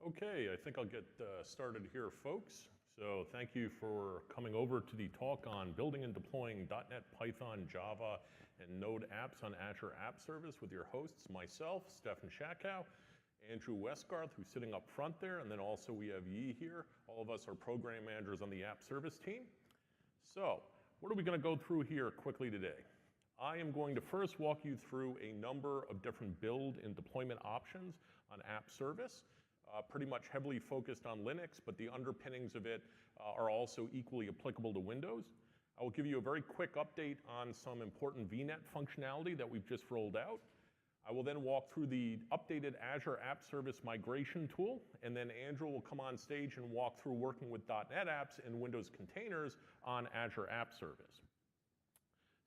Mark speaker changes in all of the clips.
Speaker 1: Okay, I think I'll get started here, folks. So thank you for coming over to the talk on building and deploying .NET, Python, Java, and Node apps on Azure App Service with your hosts, myself, Stefan Shakow, Andrew Westgarth, who's sitting up front there, and then also we have Yi here. All of us are program managers on the App Service team. So what are we going to go through here quickly today? I am going to first walk you through a number of different build and deployment options on App Service. Pretty much heavily focused on Linux, but the underpinnings of it are also equally applicable to Windows. I will give you a very quick update on some important VNet functionality that we've just rolled out. I will then walk through the updated Azure App Service migration tool, and then Andrew will come on stage and walk through working with .NET apps and Windows containers on Azure App Service.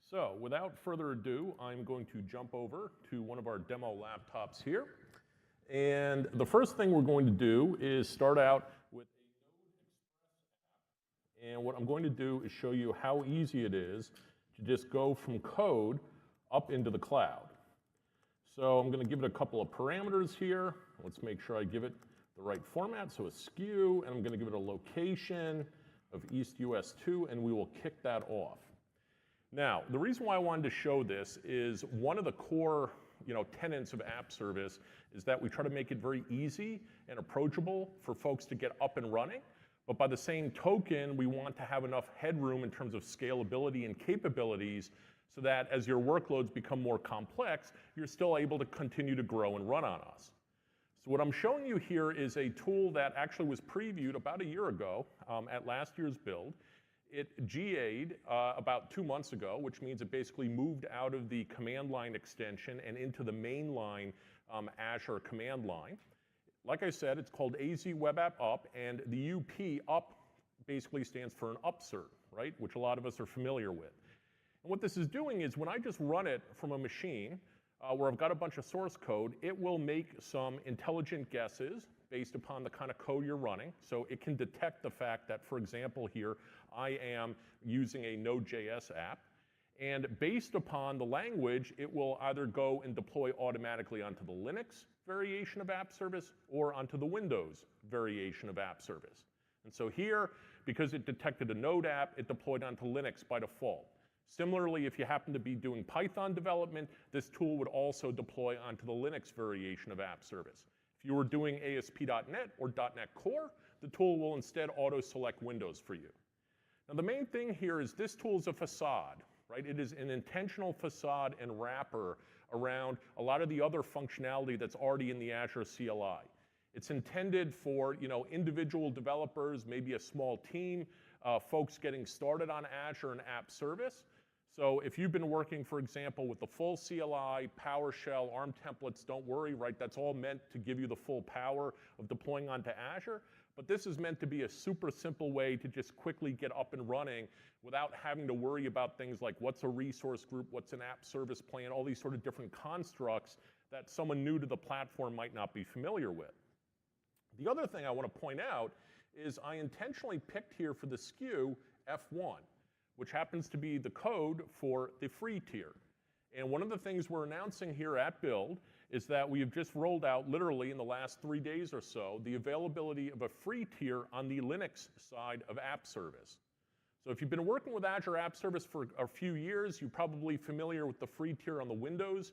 Speaker 1: So without further ado, I'm going to jump over to one of our demo laptops here. And the first thing we're going to do is start out with a Node Express app. And what I'm going to do is show you how easy it is to just go from code up into the cloud. So I'm going to give it a couple of parameters here. Let's make sure I give it the right format. So a SKU, and I'm going to give it a location of East US 2, and we will kick that off. Now, the reason why I wanted to show this is one of the core tenets of App Service is that we try to make it very easy and approachable for folks to get up and running. But by the same token, we want to have enough headroom in terms of scalability and capabilities so that as your workloads become more complex, you're still able to continue to grow and run on us. So what I'm showing you here is a tool that actually was previewed about a year ago at last year's build. It GA'd about 2 months ago, which means it basically moved out of the command line extension and into the mainline Azure command line. Like I said, it's called AZ Web App Up, and the UP up basically stands for an upsert, right, which a lot of us are familiar with. And what this is doing is when I just run it from a machine where I've got a bunch of source code, it will make some intelligent guesses based upon the kind of code you're running. So it can detect the fact that, for example, here, I am using a Node.js app. And based upon the language, it will either go and deploy automatically onto the Linux variation of App Service or onto the Windows variation of App Service. And so here, because it detected a Node app, it deployed onto Linux by default. Similarly, if you happen to be doing Python development, this tool would also deploy onto the Linux variation of App Service. If you were doing ASP.NET or .NET Core, the tool will instead auto-select Windows for you. Now the main thing here is this tool is a facade, right? It is an intentional facade and wrapper around a lot of the other functionality that's already in the Azure CLI. It's intended for individual developers, maybe a small team, folks getting started on Azure and App Service. So if you've been working, for example, with the full CLI, PowerShell, ARM templates, don't worry, right? That's all meant to give you the full power of deploying onto Azure. But this is meant to be a super simple way to just quickly get up and running without having to worry about things like what's a resource group, what's an app service plan, all these sort of different constructs that someone new to the platform might not be familiar with. The other thing I want to point out is I intentionally picked here for the SKU F1, which happens to be the code for the free tier. And one of the things we're announcing here at Build is that we have just rolled out, literally in the last 3 days or so, the availability of a free tier on the Linux side of App Service. So if you've been working with Azure App Service for a few years, you're probably familiar with the free tier on the Windows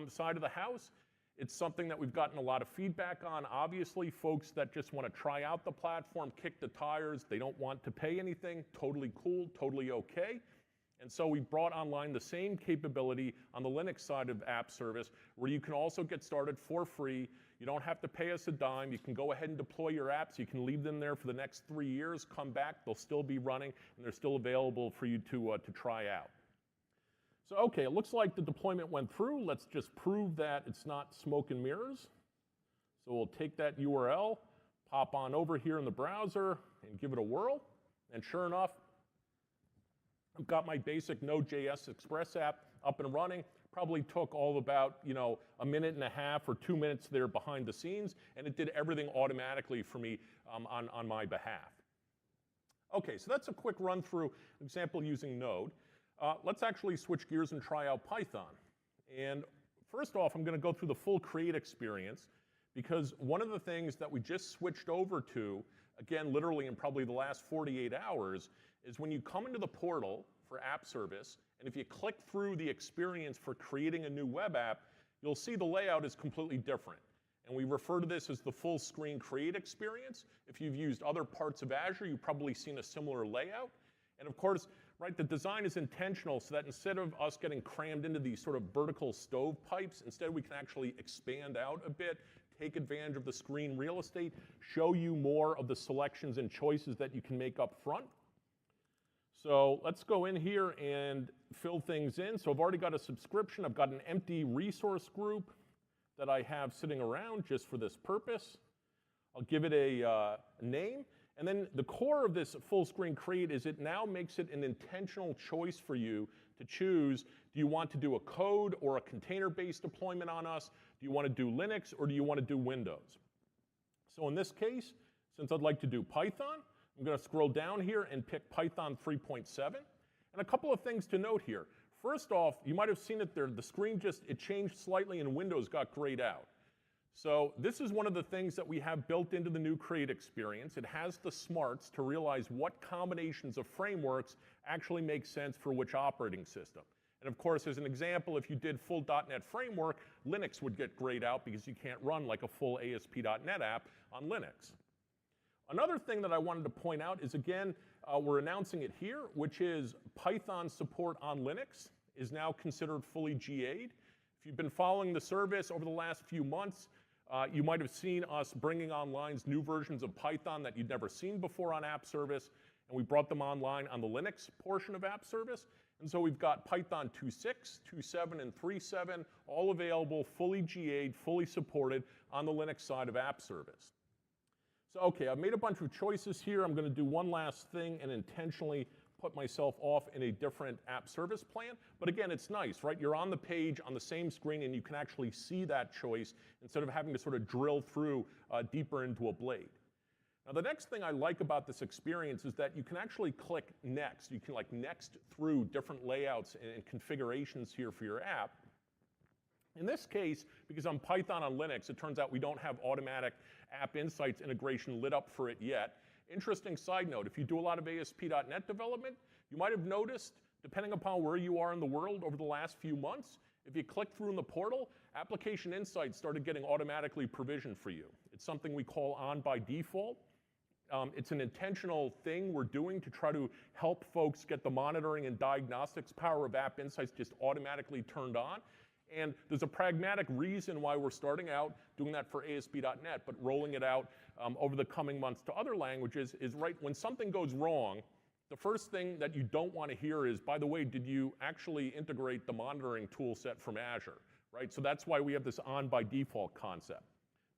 Speaker 1: side of the house. It's something that we've gotten a lot of feedback on. Obviously, folks that just want to try out the platform, kick the tires, they don't want to pay anything, totally cool, totally okay. And so we brought online the same capability on the Linux side of App Service, where you can also get started for free. You don't have to pay us a dime. You can go ahead and deploy your apps. You can leave them there for the next 3 years, come back, they'll still be running, and they're still available for you to try out. So okay, it looks like the deployment went through. Let's just prove that it's not smoke and mirrors. So we'll take that URL, pop on over here in the browser, and give it a whirl. And sure enough, I've got my basic Node.js Express app up and running. Probably took all about a minute and a half or 2 minutes there behind the scenes, and it did everything automatically for me on my behalf. Okay, so that's a quick run through example using Node. Let's actually switch gears and try out Python. And first off, I'm going to go through the full create experience Because one of the things that we just switched over to, again, literally in probably the last 48 hours, is when you come into the portal for app service, and if you click through the experience for creating a new web app, you'll see the layout is completely different. And we refer to this as the full screen create experience. If you've used other parts of Azure, you've probably seen a similar layout. And of course, right, the design is intentional so that instead of us getting crammed into these sort of vertical stovepipes, instead we can actually expand out a bit, take advantage of the screen real estate, show you more of the selections and choices that you can make up front. So let's go in here and fill things in. So I've already got a subscription. I've got an empty resource group that I have sitting around just for this purpose. I'll give it a name. And then the core of this full screen create is it now makes it an intentional choice for you to choose, do you want to do a code or a container-based deployment on us? Do you want to do Linux or do you want to do Windows? So in this case, since I'd like to do Python, I'm going to scroll down here and pick Python 3.7. And a couple of things to note here. First off, you might have seen it there, the screen it changed slightly and Windows got grayed out. So this is one of the things that we have built into the new create experience. It has the smarts to realize what combinations of frameworks actually make sense for which operating system. And of course, as an example, if you did full .NET framework, Linux would get grayed out because you can't run like a full ASP.NET app on Linux. Another thing that I wanted to point out is, again, we're announcing it here, which is Python support on Linux is now considered fully GA'd. If you've been following the service over the last few months, you might have seen us bringing online new versions of Python that you'd never seen before on App Service, and we brought them online on the Linux portion of App Service. And so we've got Python 2.6, 2.7, and 3.7 all available, fully GA'd, fully supported on the Linux side of App Service. So okay, I've made a bunch of choices here. I'm going to do one last thing and intentionally put myself off in a different app service plan. But again, it's nice, right? You're on the page on the same screen and you can actually see that choice instead of having to sort of drill through deeper into a blade. Now the next thing I like about this experience is that you can actually click next. You can like next through different layouts and configurations here for your app. In this case, because I'm Python on Linux, it turns out we don't have automatic App Insights integration lit up for it yet. Interesting side note, if you do a lot of ASP.NET development, you might have noticed, depending upon where you are in the world over the last few months, if you click through in the portal, Application Insights started getting automatically provisioned for you. It's something we call on by default. It's an intentional thing we're doing to try to help folks get the monitoring and diagnostics power of App Insights just automatically turned on. And there's a pragmatic reason why we're starting out doing that for ASP.NET, but rolling it out over the coming months to other languages is right when something goes wrong, the first thing that you don't want to hear is, by the way, did you actually integrate the monitoring tool set from Azure, right? So that's why we have this on by default concept.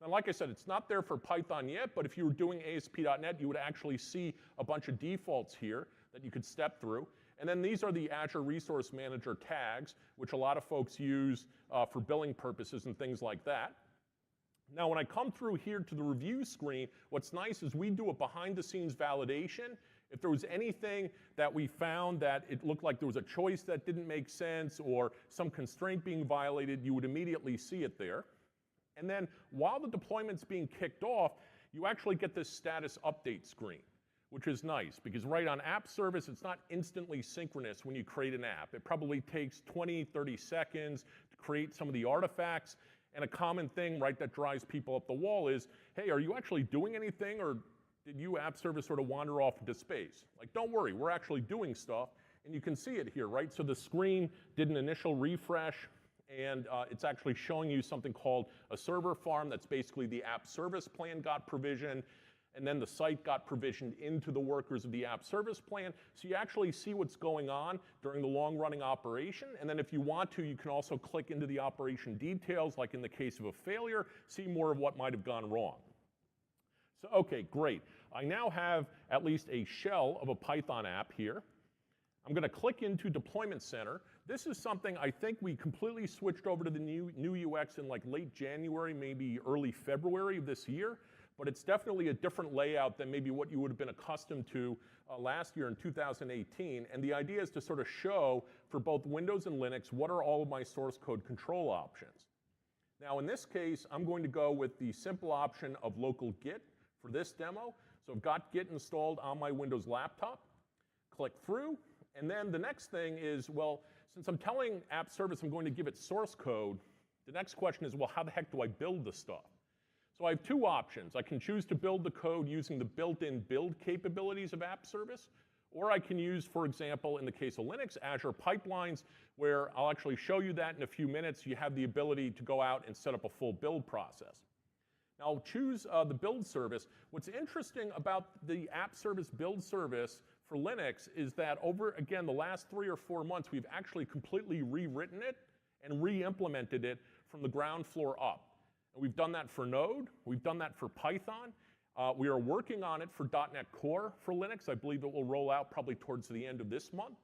Speaker 1: Now, like I said, it's not there for Python yet, but if you were doing ASP.NET, you would actually see a bunch of defaults here that you could step through. And then these are the Azure Resource Manager tags, which a lot of folks use for billing purposes and things like that. Now, when I come through here to the review screen, what's nice is we do a behind-the-scenes validation. If there was anything that we found that it looked like there was a choice that didn't make sense or some constraint being violated, you would immediately see it there. And then while the deployment's being kicked off, you actually get this status update screen, which is nice because right on app service, it's not instantly synchronous when you create an app. It probably takes 20, 30 seconds to create some of the artifacts. And a common thing, right, that drives people up the wall is, hey, are you actually doing anything or did you app service sort of wander off into space? Like, don't worry, we're actually doing stuff. And you can see it here, right? So the screen did an initial refresh and it's actually showing you something called a server farm. That's basically the app service plan got provisioned. And then the site got provisioned into the workers of the app service plan. So you actually see what's going on during the long-running operation. And then if you want to, you can also click into the operation details, like in the case of a failure, see more of what might have gone wrong. So, okay, great. I now have at least a shell of a Python app here. I'm going to click into Deployment Center. This is something I think we completely switched over to the new UX in like late January, maybe early February of this year. But it's definitely a different layout than maybe what you would have been accustomed to last year in 2018. And the idea is to sort of show for both Windows and Linux what are all of my source code control options. Now in this case, I'm going to go with the simple option of local Git for this demo. So I've got Git installed on my Windows laptop. Click through, and then the next thing is, well, since I'm telling app service I'm going to give it source code, the next question is, well, how the heck do I build this stuff? So I have two options. I can choose to build the code using the built-in build capabilities of app service, or I can use, for example, in the case of Linux, Azure pipelines, where I'll actually show you that in a few minutes. You have the ability to go out and set up a full build process. Now I'll choose the build service. What's interesting about the app service build service for Linux is that over, again, the last 3 or 4 months, we've actually completely rewritten it and re-implemented it from the ground floor up. And we've done that for Node. We've done that for Python. We are working on it for .NET Core for Linux. I believe it will roll out probably towards the end of this month.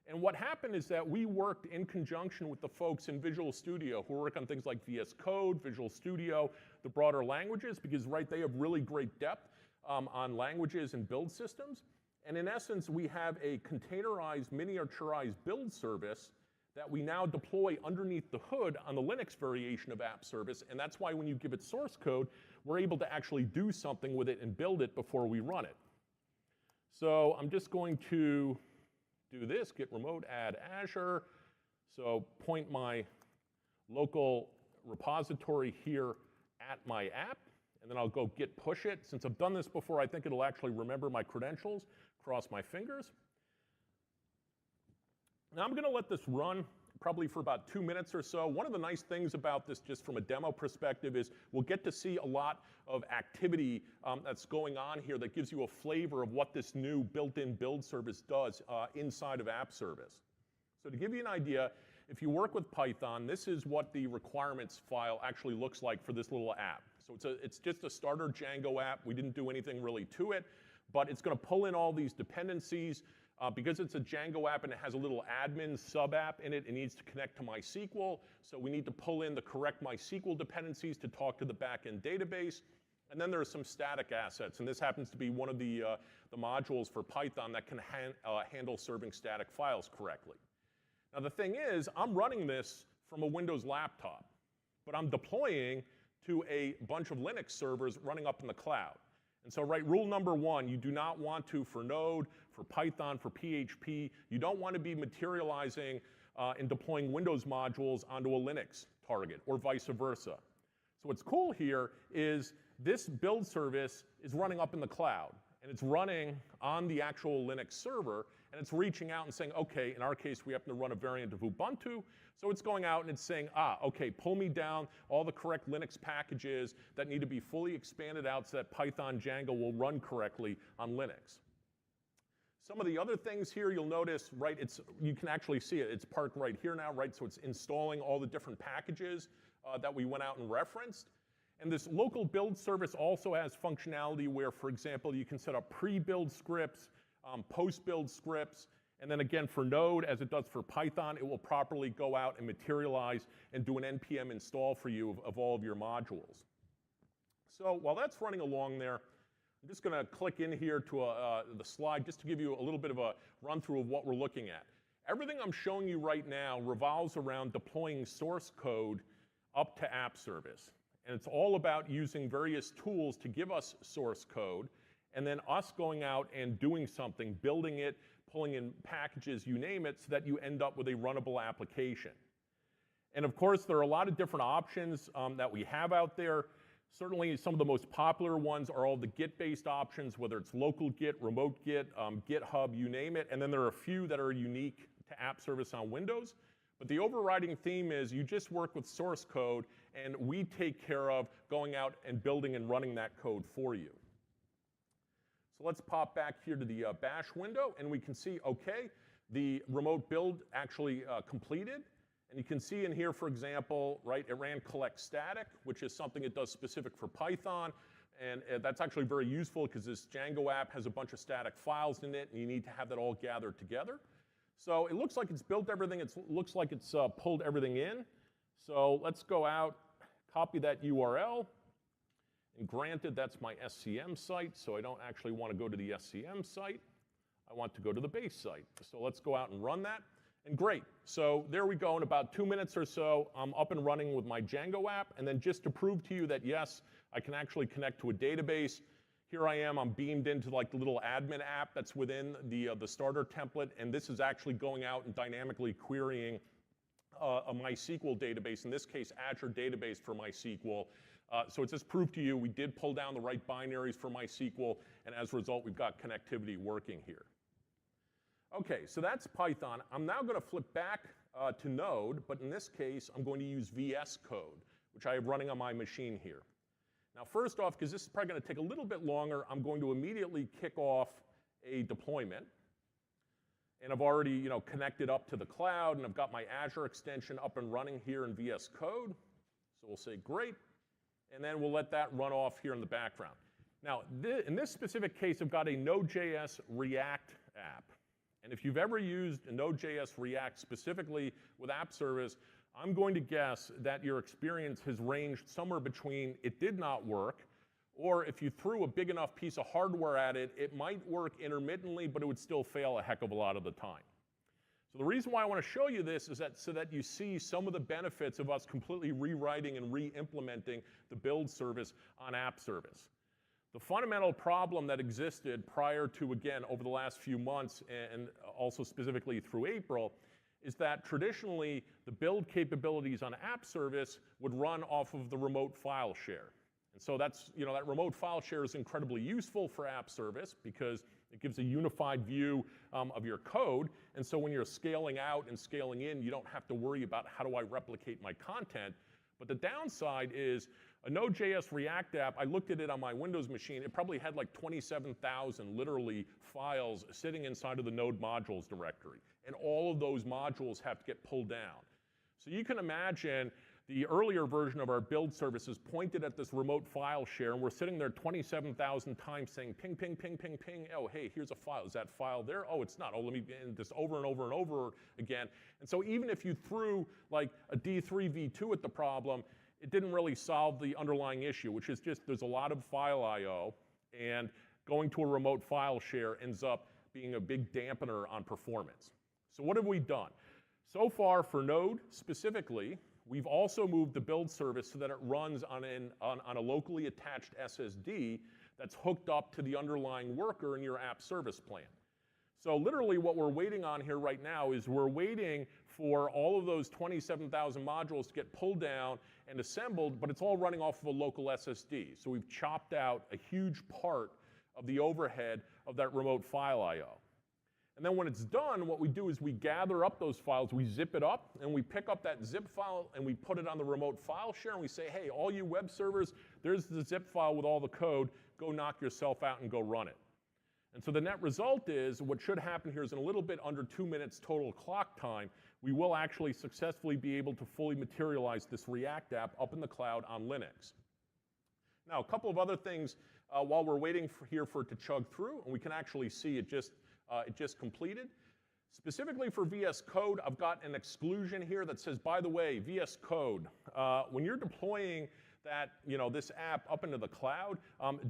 Speaker 1: And what happened is that we worked in conjunction with the folks in Visual Studio who work on things like VS Code, Visual Studio, the broader languages, because, right, they have really great depth on languages and build systems. And in essence, we have a containerized, miniaturized build service that we now deploy underneath the hood on the Linux variation of app service. And that's why when you give it source code, we're able to actually do something with it and build it before we run it. So I'm just going to do this, git remote add Azure. So point my local repository here at my app, and then I'll go git push it. Since I've done this before, I think it'll actually remember my credentials. Cross my fingers. Now I'm going to let this run probably for about 2 minutes or so. One of the nice things about this, just from a demo perspective, is we'll get to see a lot of activity that's going on here that gives you a flavor of what this new built-in build service does inside of app service. So to give you an idea, if you work with Python, this is what the requirements file actually looks like for this little app. So it's just a starter Django app. We didn't do anything really to it, but it's going to pull in all these dependencies. Because it's a Django app and it has a little admin sub-app in it, it needs to connect to MySQL. So we need to pull in the correct MySQL dependencies to talk to the backend database. And then there are some static assets. And this happens to be one of the modules for Python that can handle serving static files correctly. Now the thing is, I'm running this from a Windows laptop, but I'm deploying to a bunch of Linux servers running up in the cloud. And so, right, rule number 1, you do not want to, for Node, for Python, for PHP, you don't want to be materializing and deploying Windows modules onto a Linux target, or vice versa. So what's cool here is this build service is running up in the cloud, and it's running on the actual Linux server, and it's reaching out and saying, okay, in our case, we happen to run a variant of Ubuntu, so it's going out and it's saying, okay, pull me down all the correct Linux packages that need to be fully expanded out so that Python Django will run correctly on Linux. Some of the other things here you'll notice, right, you can actually see it. It's parked right here now, right, so it's installing all the different packages that we went out and referenced. And this local build service also has functionality where, for example, you can set up pre-build scripts, post-build scripts, and then again for Node, as it does for Python, it will properly go out and materialize and do an npm install for you of all of your modules. So while that's running along there, I'm just going to click in here to the slide just to give you a little bit of a run-through of what we're looking at. Everything I'm showing you right now revolves around deploying source code up to app service. And it's all about using various tools to give us source code, and then us going out and doing something, building it, pulling in packages, you name it, so that you end up with a runnable application. And of course, there are a lot of different options that we have out there. Certainly, some of the most popular ones are all the Git-based options, whether it's local Git, remote Git, GitHub, you name it. And then there are a few that are unique to app service on Windows. But the overriding theme is you just work with source code, and we take care of going out and building and running that code for you. So let's pop back here to the bash window, and we can see, okay, the remote build actually completed. And you can see in here, for example, right, it ran collect static, which is something it does specific for Python. And that's actually very useful because this Django app has a bunch of static files in it, and you need to have that all gathered together. So it looks like it's built everything. It looks like it's pulled everything in. So let's go out, copy that URL. And granted, that's my SCM site, so I don't actually want to go to the SCM site. I want to go to the base site. So let's go out and run that. And great. So there we go. In about 2 minutes or so, I'm up and running with my Django app. And then just to prove to you that, yes, I can actually connect to a database, here I am. I'm beamed into like the little admin app that's within the starter template. And this is actually going out and dynamically querying a MySQL database, in this case, Azure database for MySQL. So it's just proof to you we did pull down the right binaries for MySQL, and as a result, we've got connectivity working here. Okay, so that's Python. I'm now going to flip back to Node, but in this case, I'm going to use VS Code, which I have running on my machine here. Now, first off, because this is probably going to take a little bit longer, I'm going to immediately kick off a deployment. And I've already, connected up to the cloud, and I've got my Azure extension up and running here in VS Code. So we'll say great, and then we'll let that run off here in the background. Now, in this specific case, I've got a Node.js React app. And if you've ever used a Node.js React specifically with app service, I'm going to guess that your experience has ranged somewhere between it did not work, or if you threw a big enough piece of hardware at it, it might work intermittently, but it would still fail a heck of a lot of the time. So the reason why I want to show you this is that so that you see some of the benefits of us completely rewriting and re-implementing the build service on app service. The fundamental problem that existed prior to, again, over the last few months and also specifically through April, is that traditionally the build capabilities on app service would run off of the remote file share. And so that's, that remote file share is incredibly useful for app service because it gives a unified view of your code. And so when you're scaling out and scaling in, you don't have to worry about how do I replicate my content. But the downside is a Node.js React app, I looked at it on my Windows machine, it probably had like 27,000 literally files sitting inside of the Node modules directory. And all of those modules have to get pulled down. So you can imagine the earlier version of our build services pointed at this remote file share, and we're sitting there 27,000 times saying ping, ping, ping, ping, ping. Oh, hey, here's a file. Is that file there? Oh, it's not. Oh, let me do this over and over and over again. And so even if you threw like a D3 V2 at the problem, it didn't really solve the underlying issue, which is just there's a lot of file I/O, and going to a remote file share ends up being a big dampener on performance. So what have we done? So far for Node specifically, we've also moved the build service so that it runs on a locally attached SSD that's hooked up to the underlying worker in your app service plan. So literally what we're waiting on here right now is we're waiting for all of those 27,000 modules to get pulled down and assembled, but it's all running off of a local SSD. So we've chopped out a huge part of the overhead of that remote file I/O. And then when it's done, what we do is we gather up those files, we zip it up, and we pick up that zip file and we put it on the remote file share, and we say, hey, all you web servers, there's the zip file with all the code, go knock yourself out and go run it. And so the net result is, what should happen here is in a little bit under 2 minutes total clock time, we will actually successfully be able to fully materialize this React app up in the cloud on Linux. Now, a couple of other things while we're waiting for it to chug through, and we can actually see it just completed. Specifically for VS Code, I've got an exclusion here that says, by the way, VS Code, when you're deploying that, this app up into the cloud,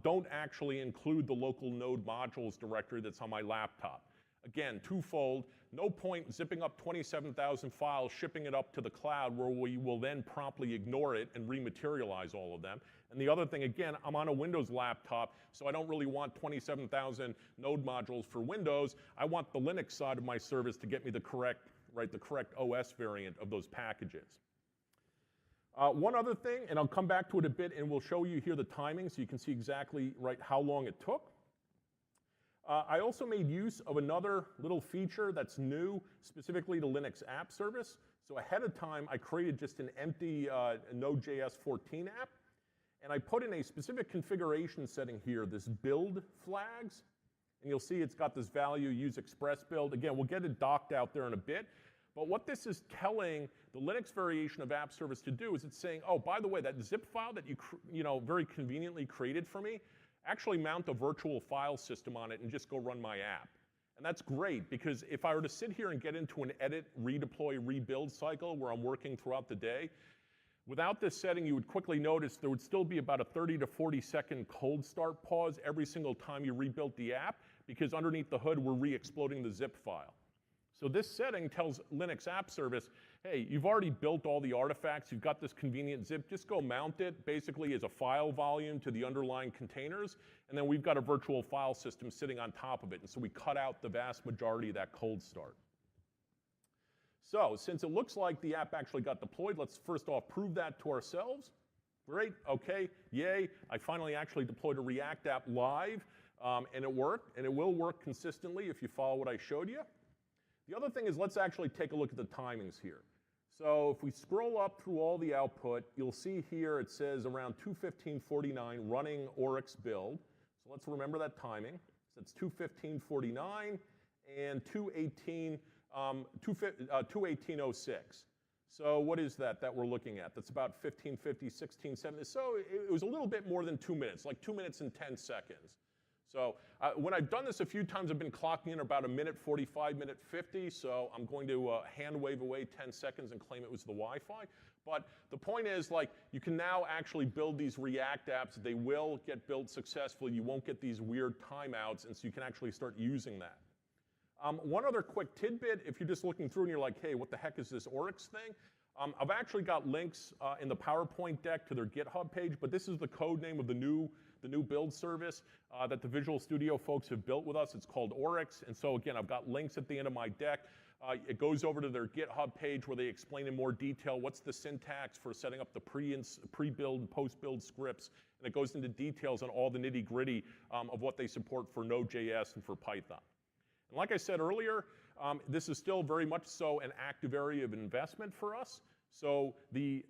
Speaker 1: don't actually include the local Node modules directory that's on my laptop. Again, twofold. No point zipping up 27,000 files, shipping it up to the cloud where we will then promptly ignore it and rematerialize all of them. And the other thing, again, I'm on a Windows laptop, so I don't really want 27,000 Node modules for Windows. I want the Linux side of my service to get me the correct OS variant of those packages. One other thing, and I'll come back to it a bit, and we'll show you here the timing so you can see exactly how long it took. I also made use of another little feature that's new specifically to Linux app service. So ahead of time, I created just an empty Node.js 14 app, and I put in a specific configuration setting here, this build flags, and you'll see it's got this value use express build. Again, we'll get it docked out there in a bit, but what this is telling the Linux variation of app service to do is it's saying, oh, by the way, that zip file that you very conveniently created for me, actually mount a virtual file system on it and just go run my app. And that's great, because if I were to sit here and get into an edit, redeploy, rebuild cycle where I'm working throughout the day, without this setting, you would quickly notice there would still be about a 30 to 40 second cold start pause every single time you rebuilt the app, because underneath the hood, we're re-exploding the zip file. So this setting tells Linux App Service, hey, you've already built all the artifacts, you've got this convenient zip, just go mount it basically as a file volume to the underlying containers, and then we've got a virtual file system sitting on top of it, and so we cut out the vast majority of that cold start. So since it looks like the app actually got deployed, let's first off prove that to ourselves. Great, okay, yay, I finally actually deployed a React app live, and it worked, and it will work consistently if you follow what I showed you. The other thing is, let's actually take a look at the timings here. So if we scroll up through all the output, you'll see here it says around 2:15:49 running Oryx build. So let's remember that timing. So it's 2:15:49 and 2:18:06. So what is that we're looking at? That's about 15:50, 16:70. So it was a little bit more than 2 minutes, like 2 minutes and 10 seconds. So when I've done this a few times, I've been clocking in about 1:45, 1:50, so I'm going to hand wave away 10 seconds and claim it was the Wi-Fi. But the point is, like, you can now actually build these React apps. They will get built successfully. You won't get these weird timeouts, and so you can actually start using that. One other quick tidbit, if you're just looking through and you're like, hey, what the heck is this Oryx thing? I've actually got links in the PowerPoint deck to their GitHub page, but this is the code name of the new build service that the Visual Studio folks have built with us. It's called Oryx, and so again, I've got links at the end of my deck. It goes over to their GitHub page where they explain in more detail what's the syntax for setting up the pre-build and post-build scripts, and it goes into details on all the nitty-gritty of what they support for Node.js and for Python. And like I said earlier, this is still very much so an active area of investment for us. So the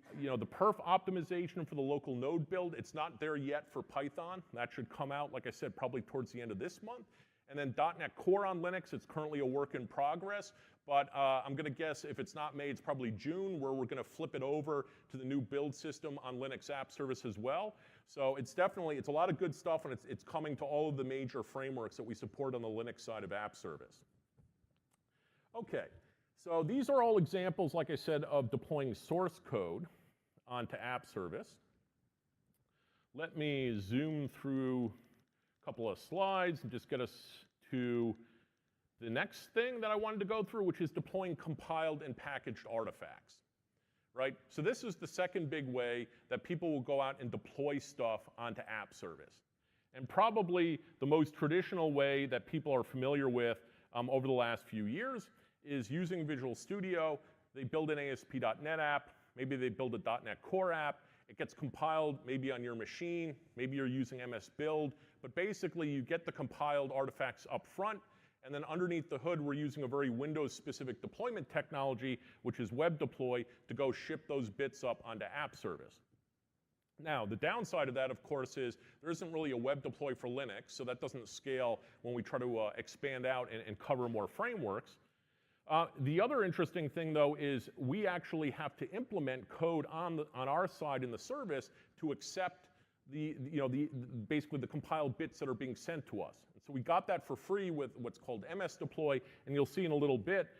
Speaker 1: perf optimization for the local node build, it's not there yet for Python. That should come out, like I said, probably towards the end of this month. And then .NET Core on Linux, it's currently a work in progress. But I'm going to guess if it's not May, it's probably June, where we're going to flip it over to the new build system on Linux App Service as well. So it's a lot of good stuff, and it's coming to all of the major frameworks that we support on the Linux side of App Service. Okay. So these are all examples, like I said, of deploying source code onto App Service. Let me zoom through a couple of slides and just get us to the next thing that I wanted to go through, which is deploying compiled and packaged artifacts. Right? So this is the second big way that people will go out and deploy stuff onto App Service. And probably the most traditional way that people are familiar with over the last few years is using Visual Studio. They build an ASP.NET app, maybe they build a .NET Core app, it gets compiled maybe on your machine, maybe you're using MS Build, but basically you get the compiled artifacts up front, and then underneath the hood we're using a very Windows-specific deployment technology, which is Web Deploy, to go ship those bits up onto App Service. Now, the downside of that, of course, is there isn't really a Web Deploy for Linux, so that doesn't scale when we try to expand out and cover more frameworks. The other interesting thing, though, is we actually have to implement code on our side in the service to accept basically the compiled bits that are being sent to us. And so we got that for free with what's called MS Deploy, and you'll see in a little bit,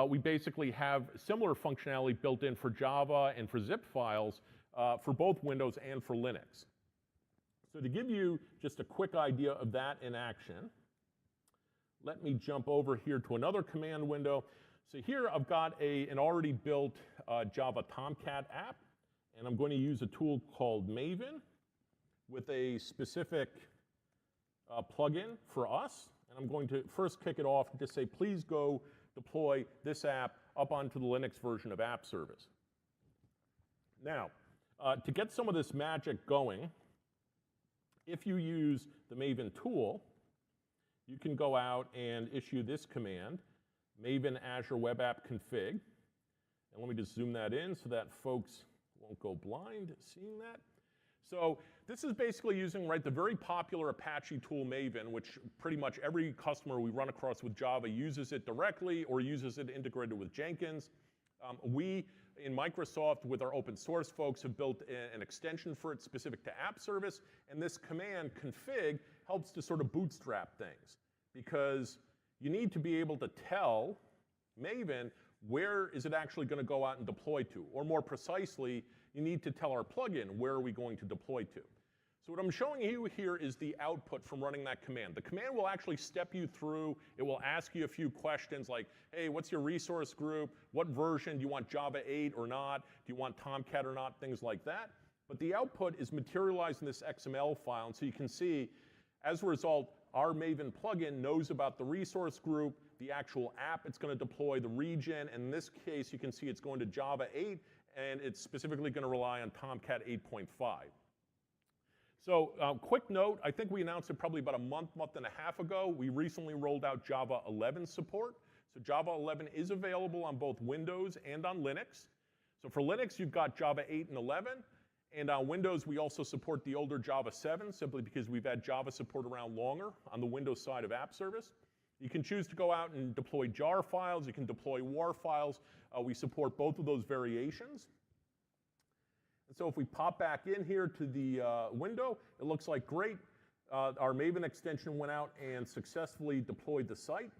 Speaker 1: we basically have similar functionality built in for Java and for zip files for both Windows and for Linux. So to give you just a quick idea of that in action, let me jump over here to another command window. So here I've got an already built Java Tomcat app, and I'm going to use a tool called Maven with a specific plugin for us. And I'm going to first kick it off and just say, please go deploy this app up onto the Linux version of App Service. Now, to get some of this magic going, if you use the Maven tool, you can go out and issue this command, Maven Azure Web App Config. And let me just zoom that in so that folks won't go blind seeing that. So this is basically using the very popular Apache tool Maven, which pretty much every customer we run across with Java uses it directly or uses it integrated with Jenkins. We in Microsoft, with our open source folks, have built an extension for it specific to App Service, and this command, config, helps to sort of bootstrap things, because you need to be able to tell Maven where is it actually going to go out and deploy to, or more precisely, you need to tell our plugin where are we going to deploy to. So what I'm showing you here is the output from running that command. The command will actually step you through. It will ask you a few questions like, hey, what's your resource group? What version? Do you want Java 8 or not? Do you want Tomcat or not? Things like that. But the output is materialized in this XML file. And so you can see, as a result, our Maven plugin knows about the resource group, the actual app it's going to deploy, the region. And in this case, you can see it's going to Java 8, and it's specifically going to rely on Tomcat 8.5. So quick note, I think we announced it probably about a month and a half ago. We recently rolled out Java 11 support. So Java 11 is available on both Windows and on Linux. So for Linux, you've got Java 8 and 11. And on Windows, we also support the older Java 7, simply because we've had Java support around longer on the Windows side of App Service. You can choose to go out and deploy jar files. You can deploy WAR files. We support both of those variations. And so if we pop back in here to the window, it looks like great. Our Maven extension went out and successfully deployed the site.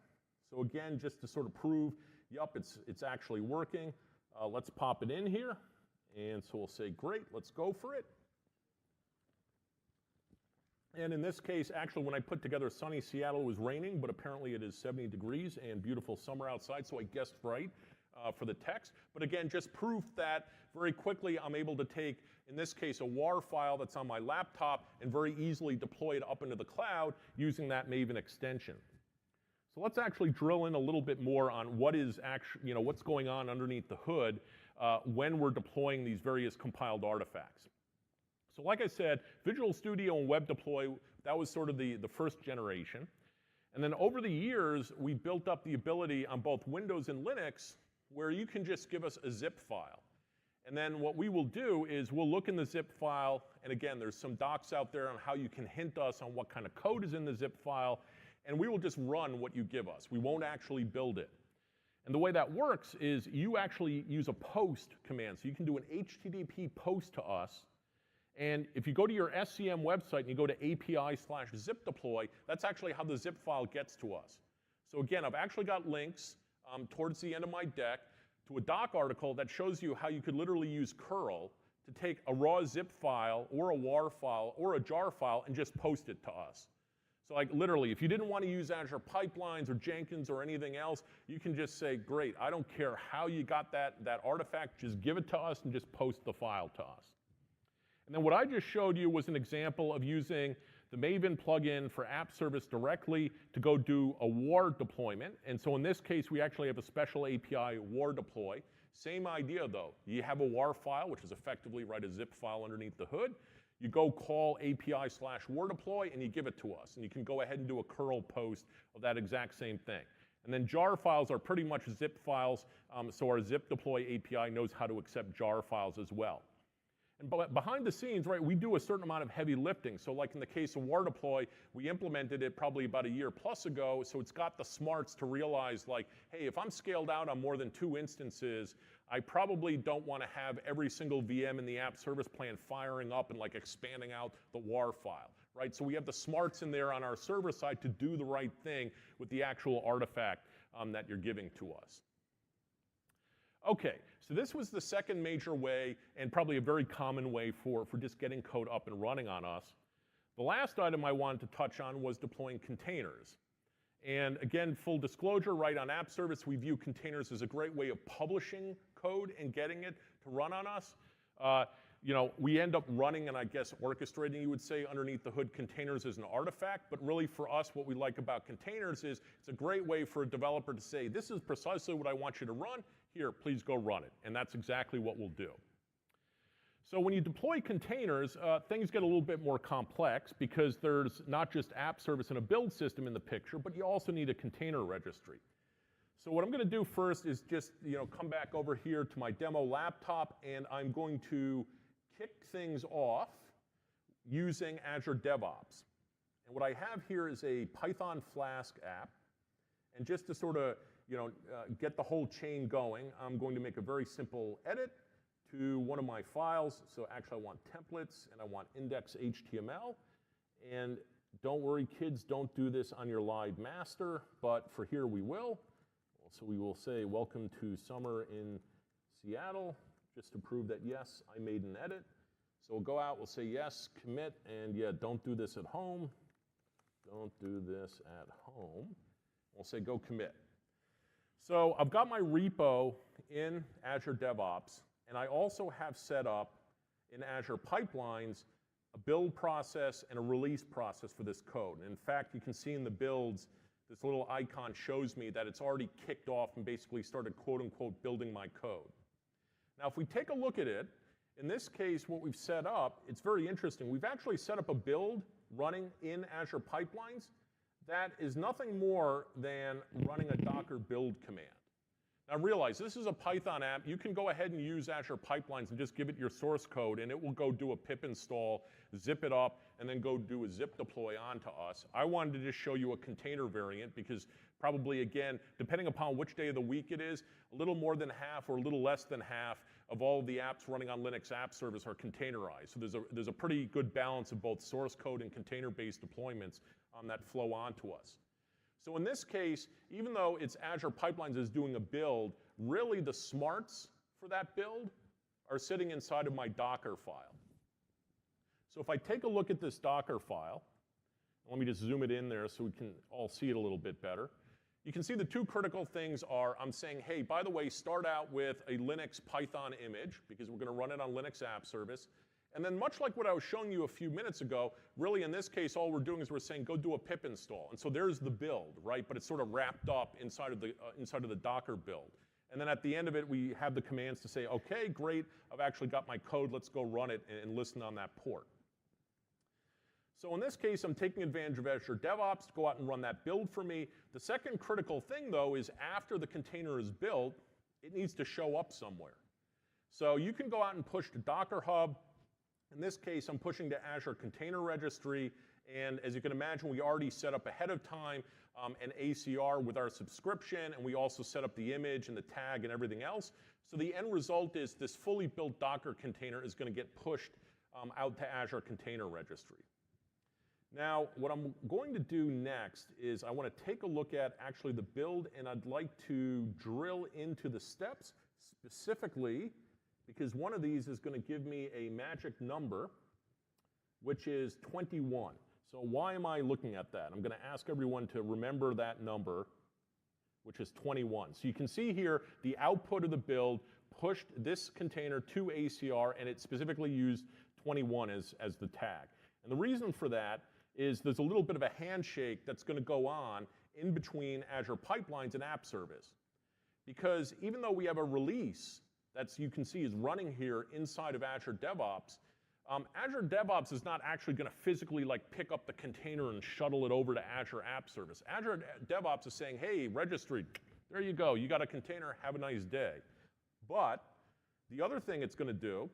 Speaker 1: So again, just to sort of prove, yup, it's actually working. Let's pop it in here. And so we'll say, great, let's go for it. And in this case, actually, when I put together sunny Seattle, it was raining, but apparently it is 70 degrees and beautiful summer outside, so I guessed right for the text. But again, just proof that very quickly I'm able to take, in this case, a WAR file that's on my laptop and very easily deploy it up into the cloud using that Maven extension. So let's actually drill in a little bit more on what is actually, what's going on underneath the hood when we're deploying these various compiled artifacts. So like I said, Visual Studio and Web Deploy, that was sort of the first generation. And then over the years, we built up the ability on both Windows and Linux where you can just give us a zip file. And then what we will do is we'll look in the zip file, and again, there's some docs out there on how you can hint us on what kind of code is in the zip file, and we will just run what you give us. We won't actually build it. And the way that works is you actually use a post command. So you can do an HTTP post to us. And if you go to your SCM website and you go to API/zip deploy, that's actually how the zip file gets to us. So again, I've actually got links towards the end of my deck to a doc article that shows you how you could literally use curl to take a raw zip file or a WAR file or a jar file and just post it to us. So like literally, if you didn't want to use Azure Pipelines or Jenkins or anything else, you can just say, great, I don't care how you got that artifact, just give it to us and just post the file to us. And then what I just showed you was an example of using the Maven plugin for App Service directly to go do a WAR deployment. And so in this case, we actually have a special API, WAR deploy. Same idea though. You have a WAR file, which is effectively a zip file underneath the hood. You go call API/WAR deploy and you give it to us. And you can go ahead and do a curl post of that exact same thing. And then jar files are pretty much zip files. So our zip deploy API knows how to accept jar files as well. And behind the scenes, right, we do a certain amount of heavy lifting. So like in the case of WAR deploy, we implemented it probably about a year plus ago. So it's got the smarts to realize like, hey, if I'm scaled out on more than 2 instances, I probably don't want to have every single VM in the app service plan firing up and like expanding out the WAR file, right? So we have the smarts in there on our server side to do the right thing with the actual artifact that you're giving to us. Okay, so this was the second major way, and probably a very common way for just getting code up and running on us. The last item I wanted to touch on was deploying containers. And again, full disclosure, right, on App Service, we view containers as a great way of publishing code and getting it to run on us. We end up running and I guess orchestrating, you would say, underneath the hood containers as an artifact. But really for us, what we like about containers is it's a great way for a developer to say, this is precisely what I want you to run. Here, please go run it. And that's exactly what we'll do. So when you deploy containers, things get a little bit more complex because there's not just app service and a build system in the picture, but you also need a container registry. So what I'm going to do first is just come back over here to my demo laptop, and I'm going to kick things off using Azure DevOps. And what I have here is a Python Flask app. And just to sort of get the whole chain going, I'm going to make a very simple edit to one of my files. So actually I want templates and I want index.html. And don't worry, kids, don't do this on your live master, but for here we will. So we will say, welcome to summer in Seattle, just to prove that, yes, I made an edit. So we'll go out, we'll say yes, commit, and yeah, don't do this at home. Don't do this at home. We'll say go commit. So I've got my repo in Azure DevOps, and I also have set up in Azure Pipelines a build process and a release process for this code. And in fact, you can see in the builds, this little icon shows me that it's already kicked off and basically started quote-unquote building my code. Now, if we take a look at it, in this case, what we've set up, it's very interesting. We've actually set up a build running in Azure Pipelines that is nothing more than running a Docker build command. Now realize, this is a Python app. You can go ahead and use Azure Pipelines and just give it your source code, and it will go do a pip install, zip it up, and then go do a zip deploy onto us. I wanted to just show you a container variant because probably, again, depending upon which day of the week it is, a little more than half or a little less than half of all the apps running on Linux App Service are containerized. So there's a pretty good balance of both source code and container-based deployments that flow onto us. So in this case, even though it's Azure Pipelines is doing a build, really the smarts for that build are sitting inside of my Docker file. So if I take a look at this Docker file, let me just zoom it in there so we can all see it a little bit better. You can see the two critical things are, I'm saying, hey, by the way, start out with a Linux Python image because we're going to run it on Linux App Service. And then much like what I was showing you a few minutes ago, really in this case, all we're doing is we're saying go do a pip install. And so there's the build, right? But it's sort of wrapped up inside of the Docker build. And then at the end of it, we have the commands to say, okay, great, I've actually got my code, let's go run it and listen on that port. So in this case, I'm taking advantage of Azure DevOps to go out and run that build for me. The second critical thing, though, is after the container is built, it needs to show up somewhere. So you can go out and push to Docker Hub. In this case, I'm pushing to Azure Container Registry, and as you can imagine, we already set up ahead of time an ACR with our subscription, and we also set up the image and the tag and everything else. So the end result is this fully built Docker container is going to get pushed out to Azure Container Registry. Now, what I'm going to do next is I want to take a look at actually the build, and I'd like to drill into the steps specifically because one of these is going to give me a magic number, which is 21. So why am I looking at that? I'm going to ask everyone to remember that number, which is 21. So you can see here the output of the build pushed this container to ACR, and it specifically used 21 as the tag. And the reason for that is there's a little bit of a handshake that's going to go on in between Azure Pipelines and App Service. Because even though we have a release that you can see is running here inside of Azure DevOps, Azure DevOps is not actually going to physically pick up the container and shuttle it over to Azure App Service. Azure DevOps is saying, hey, registry, there you go. You got a container. Have a nice day. But the other thing it's going to do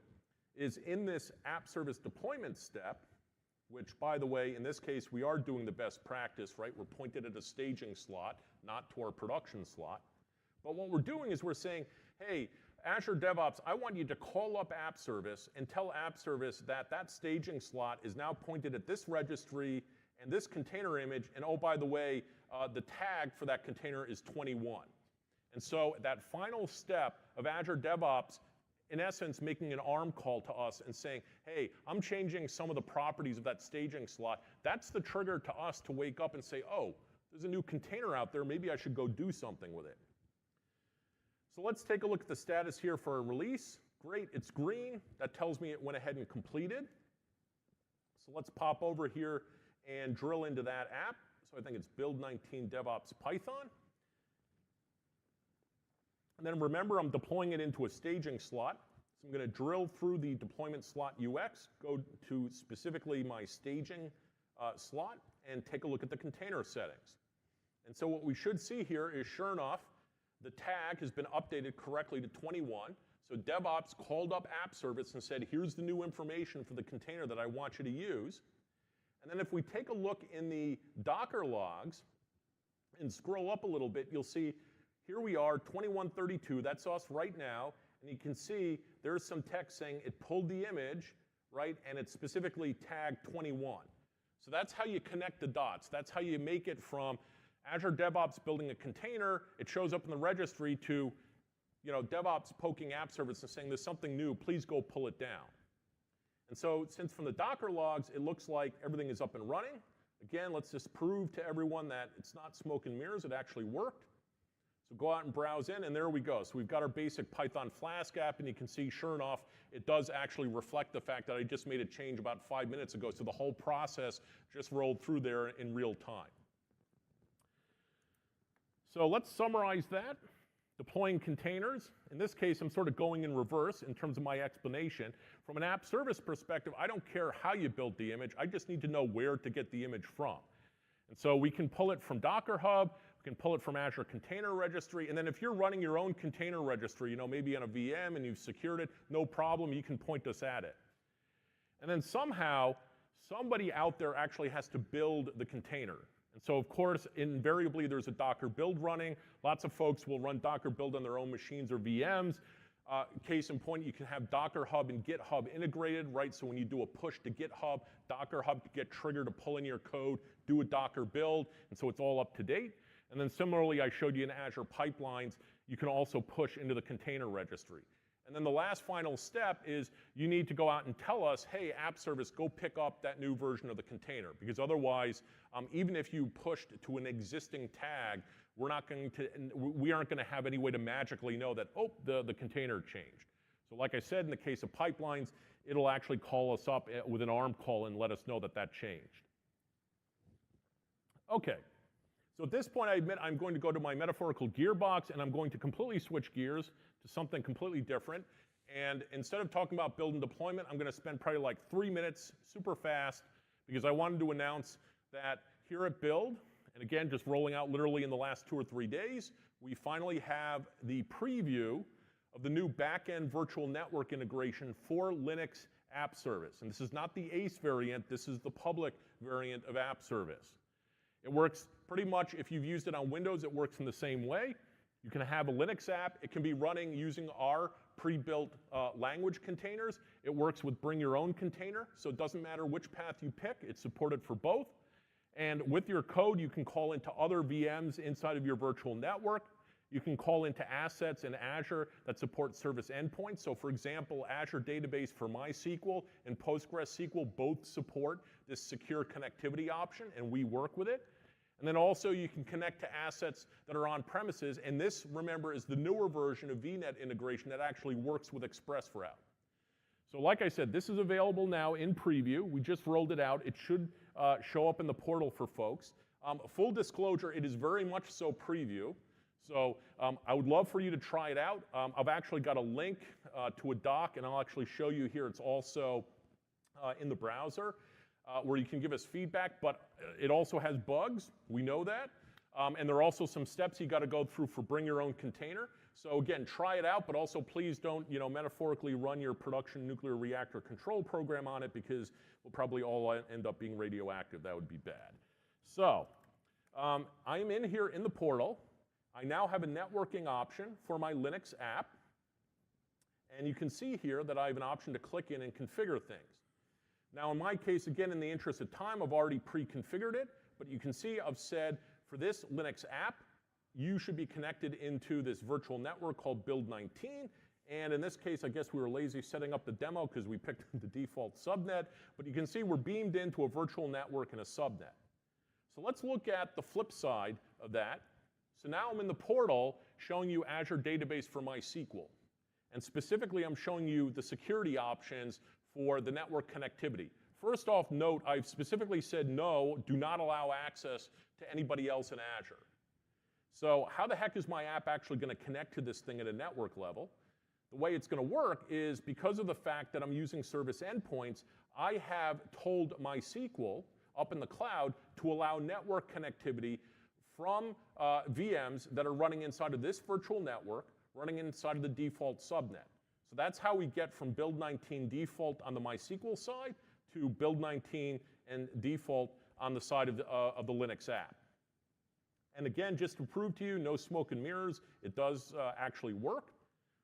Speaker 1: is in this App Service deployment step, which, by the way, in this case, we are doing the best practice, right? We're pointed at a staging slot, not to our production slot. But what we're doing is we're saying, hey, Azure DevOps, I want you to call up App Service and tell App Service that that staging slot is now pointed at this registry and this container image, and oh, by the way, the tag for that container is 21. And so that final step of Azure DevOps, in essence, making an ARM call to us and saying, hey, I'm changing some of the properties of that staging slot. That's the trigger to us to wake up and say, oh, there's a new container out there. Maybe I should go do something with it. So let's take a look at the status here for a release. Great, it's green. That tells me it went ahead and completed. So let's pop over here and drill into that app. So I think it's build 19 DevOps Python. And then remember, I'm deploying it into a staging slot. So I'm going to drill through the deployment slot UX, go to specifically my staging slot, and take a look at the container settings. And so what we should see here is, sure enough, the tag has been updated correctly to 21. So DevOps called up App Service and said, here's the new information for the container that I want you to use. And then if we take a look in the Docker logs and scroll up a little bit, you'll see here we are, 2132, that's us right now, and you can see there's some text saying it pulled the image, right, and it specifically tagged 21. So that's how you connect the dots. That's how you make it from Azure DevOps building a container, it shows up in the registry, to DevOps poking App Service and saying there's something new, please go pull it down. And so since from the Docker logs, it looks like everything is up and running, again, let's just prove to everyone that it's not smoke and mirrors, it actually worked. So go out and browse in, and there we go. So we've got our basic Python Flask app, and you can see, sure enough, it does actually reflect the fact that I just made a change about 5 minutes ago, so the whole process just rolled through there in real time. So let's summarize that. Deploying containers. In this case, I'm sort of going in reverse in terms of my explanation. From an app service perspective, I don't care how you built the image. I just need to know where to get the image from. And so we can pull it from Docker Hub, we can pull it from Azure Container Registry, and then if you're running your own container registry, maybe on a VM and you've secured it, no problem, you can point us at it. And then somehow, somebody out there actually has to build the container. And so, of course, invariably there's a Docker build running. Lots of folks will run Docker build on their own machines or VMs. Case in point, you can have Docker Hub and GitHub integrated, right? So when you do a push to GitHub, Docker Hub can get triggered to pull in your code, do a Docker build, and so it's all up to date. And then similarly, I showed you in Azure Pipelines, you can also push into the container registry. And then the last final step is you need to go out and tell us, hey, app service, go pick up that new version of the container. Because otherwise, even if you pushed to an existing tag, we aren't going to have any way to magically know that, oh, the container changed. So like I said, in the case of pipelines, it'll actually call us up with an ARM call and let us know that that changed. Okay. So at this point, I admit I'm going to go to my metaphorical gearbox, and I'm going to completely switch gears to something completely different. And instead of talking about build and deployment, I'm going to spend probably like 3 minutes, super fast, because I wanted to announce that here at Build, and again, just rolling out literally in the last 2 or 3 days, we finally have the preview of the new back-end virtual network integration for Linux App Service. And this is not the ACE variant, this is the public variant of App Service. It works pretty much, if you've used it on Windows, it works in the same way. You can have a Linux app. It can be running using our pre-built language containers. It works with bring your own container, so it doesn't matter which path you pick. It's supported for both. And with your code, you can call into other VMs inside of your virtual network. You can call into assets in Azure that support service endpoints. So for example, Azure Database for MySQL and PostgreSQL both support this secure connectivity option, and we work with it. And then also you can connect to assets that are on premises, and this, remember, is the newer version of VNet integration that actually works with ExpressRoute. So like I said, this is available now in preview. We just rolled it out. It should show up in the portal for folks. Full disclosure, it is very much so preview. So I would love for you to try it out. I've actually got a link to a doc, and I'll actually show you here. It's also in the browser where you can give us feedback, but it also has bugs. We know that. And there are also some steps you got to go through for bring your own container. So again, try it out, but also please don't, metaphorically run your production nuclear reactor control program on it, because we'll probably all end up being radioactive. That would be bad. So I'm in here in the portal. I now have a networking option for my Linux app. And you can see here that I have an option to click in and configure things. Now in my case, again, in the interest of time, I've already pre-configured it. But you can see I've said for this Linux app, you should be connected into this virtual network called Build19. And in this case, I guess we were lazy setting up the demo because we picked the default subnet. But you can see we're beamed into a virtual network and a subnet. So let's look at the flip side of that. So now I'm in the portal showing you Azure Database for MySQL. And specifically, I'm showing you the security options for the network connectivity. First off, note, I've specifically said no, do not allow access to anybody else in Azure. So how the heck is my app actually going to connect to this thing at a network level? The way it's going to work is because of the fact that I'm using service endpoints, I have told MySQL up in the cloud to allow network connectivity from VMs that are running inside of this virtual network, running inside of the default subnet. So that's how we get from Build19 default on the MySQL side to Build19 and default on the side of the Linux app. And again, just to prove to you, no smoke and mirrors, it does actually work.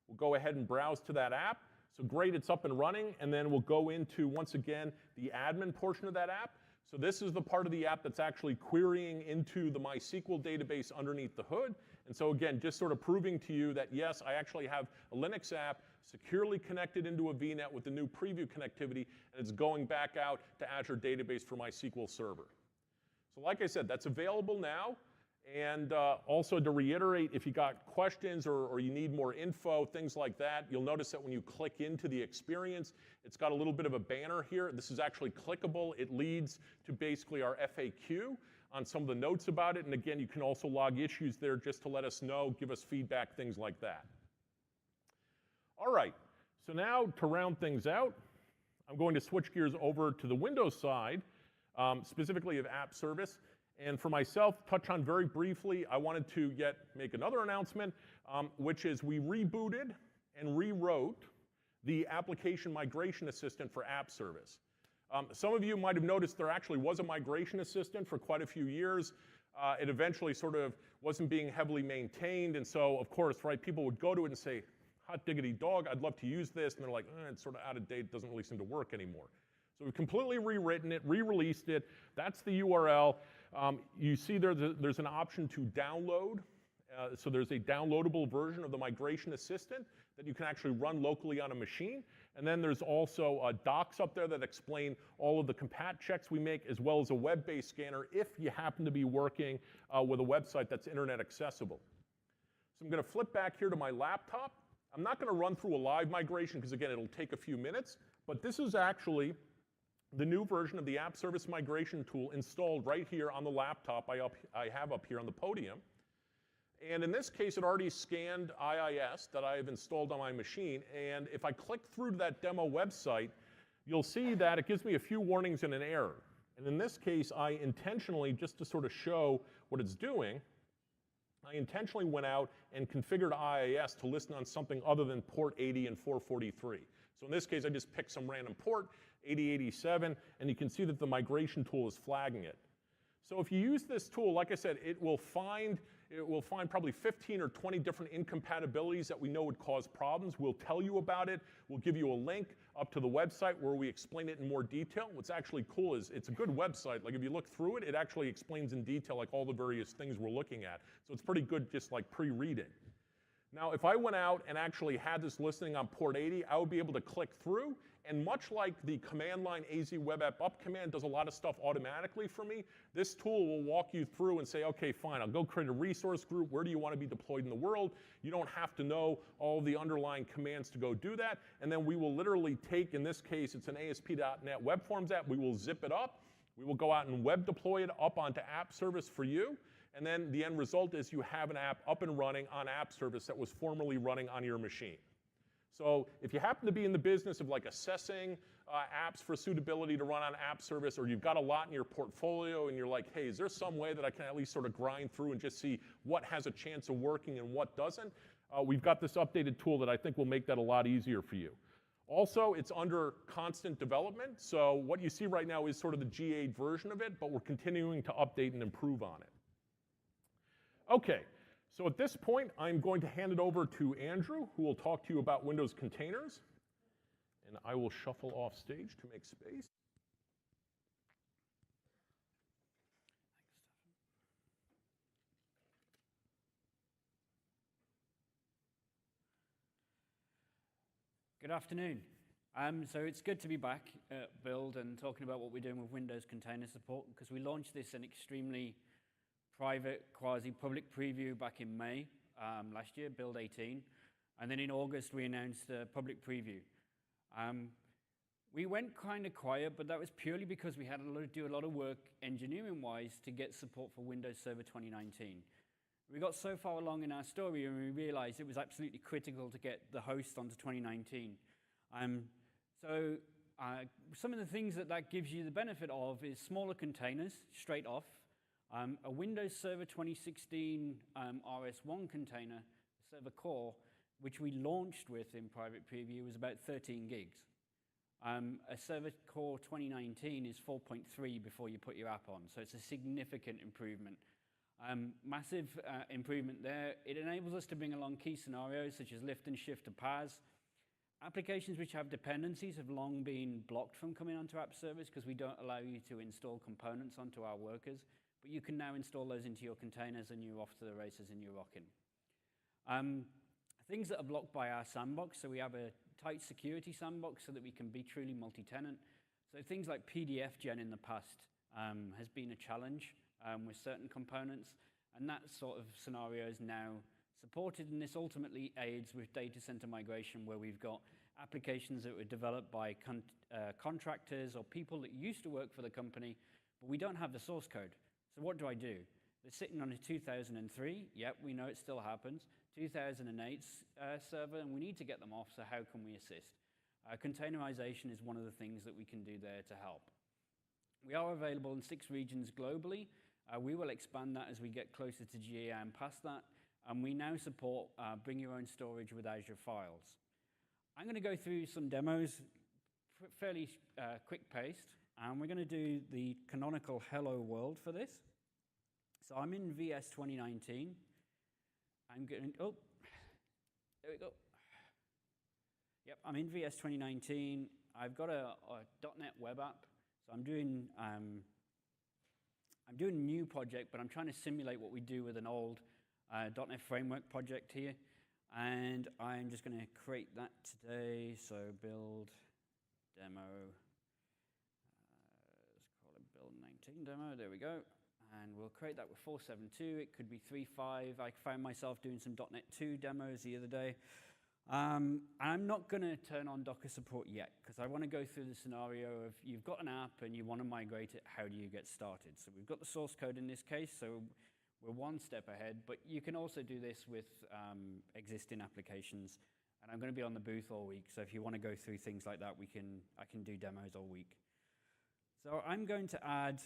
Speaker 1: We'll go ahead and browse to that app. So great, it's up and running. And then we'll go into, once again, the admin portion of that app. So this is the part of the app that's actually querying into the MySQL database underneath the hood. And so again, just sort of proving to you that yes, I actually have a Linux app securely connected into a VNet with the new preview connectivity, and it's going back out to Azure Database for MySQL Server. So like I said, that's available now. And also to reiterate, if you got questions or you need more info, things like that, you'll notice that when you click into the experience, it's got a little bit of a banner here. This is actually clickable. It leads to basically our FAQ on some of the notes about it. And again, you can also log issues there just to let us know, give us feedback, things like that. All right, so now to round things out, I'm going to switch gears over to the Windows side, specifically of App Service. And for myself, touch on very briefly, I wanted to make another announcement, which is we rebooted and rewrote the application migration assistant for App Service. Some of you might have noticed there actually was a migration assistant for quite a few years. It eventually sort of wasn't being heavily maintained, and so of course, right, people would go to it and say, hot diggity dog, I'd love to use this, and they're like, it's sort of out of date, doesn't really seem to work anymore. So we've completely rewritten it, re-released it. That's the URL. You see there's an option to download. So there's a downloadable version of the Migration Assistant that you can actually run locally on a machine. And then there's also docs up there that explain all of the compat checks we make, as well as a web-based scanner if you happen to be working with a website that's internet accessible. So I'm going to flip back here to my laptop. I'm not going to run through a live migration because, again, it'll take a few minutes. But this is actually the new version of the App Service Migration tool installed right here on the laptop I have up here on the podium. And in this case, it already scanned IIS that I have installed on my machine. And if I click through to that demo website, you'll see that it gives me a few warnings and an error. And in this case, I intentionally, just to sort of show what it's doing, I intentionally went out and configured IIS to listen on something other than port 80 and 443. So in this case, I just picked some random port, 8087, and you can see that the migration tool is flagging it. So if you use this tool, like I said, it will find probably 15 or 20 different incompatibilities that we know would cause problems. We'll tell you about it. We'll give you a link up to the website where we explain it in more detail. What's actually cool is it's a good website. Like if you look through it, it actually explains in detail like all the various things we're looking at. So it's pretty good just like pre-reading. Now, if I went out and actually had this listening on port 80, I would be able to click through, and much like the command line AZ web app up command does a lot of stuff automatically for me, this tool will walk you through and say, okay, fine, I'll go create a resource group. Where do you want to be deployed in the world? You don't have to know all the underlying commands to go do that. And then we will literally take, in this case, it's an ASP.NET Web Forms app. We will zip it up. We will go out and web deploy it up onto App Service for you. And then the end result is you have an app up and running on App Service that was formerly running on your machine. So if you happen to be in the business of like assessing apps for suitability to run on App Service, or you've got a lot in your portfolio and you're like, hey, is there some way that I can at least sort of grind through and just see what has a chance of working and what doesn't? We've got this updated tool that I think will make that a lot easier for you. Also, it's under constant development. So what you see right now is sort of the G8 version of it, but we're continuing to update and improve on it. Okay, so at this point, I'm going to hand it over to Andrew, who will talk to you about Windows containers. And I will shuffle off stage to make space.
Speaker 2: Good afternoon. So it's good to be back at Build and talking about what we're doing with Windows Container Support, because we launched this in extremely private, quasi-public preview back in May last year, Build 18. And then in August, we announced a public preview. We went kind of quiet, but that was purely because we had to do a lot of work engineering-wise to get support for Windows Server 2019. We got so far along in our story and we realized it was absolutely critical to get the host onto 2019. Some of the things that gives you the benefit of is smaller containers straight off, a Windows Server 2016 RS1 container, server core, which we launched with in private preview, was about 13 gigs. A server core 2019 is 4.3 before you put your app on, so it's a significant improvement. Massive improvement there. It enables us to bring along key scenarios such as lift and shift to PAS, Applications which have dependencies have long been blocked from coming onto app service because we don't allow you to install components onto our workers, but you can now install those into your containers and you're off to the races and you're rocking. Things that are blocked by our sandbox, so we have a tight security sandbox so that we can be truly multi-tenant. So things like PDF gen in the past has been a challenge with certain components, and that sort of scenario is now supported, and this ultimately aids with data center migration where we've got applications that were developed by contractors or people that used to work for the company, but we don't have the source code. So what do? They're sitting on a 2003, yep, we know it still happens, 2008 server, and we need to get them off, so how can we assist? Containerization is one of the things that we can do there to help. We are available in 6 regions globally. We will expand that as we get closer to GA and past that. And we now support bring your own storage with Azure files. I'm going to go through some demos, fairly quick paced, and we're going to do the canonical hello world for this. So I'm in VS 2019. I'm going, oh, there we go. Yep, I'm in VS 2019. I've got a .NET web app. So I'm doing a new project, but I'm trying to simulate what we do with an old .NET Framework project here, and I'm just going to create that today. So build demo, let's call it build 19 demo, there we go. And we'll create that with 4.7.2, it could be 3.5. I found myself doing some .NET 2 demos the other day. I'm not going to turn on Docker support yet, because I want to go through the scenario of you've got an app and you want to migrate it, how do you get started? So we've got the source code in this case, so we're one step ahead, but you can also do this with existing applications. And I'm going to be on the booth all week, so if you want to go through things like that, I can do demos all week. So I'm going to add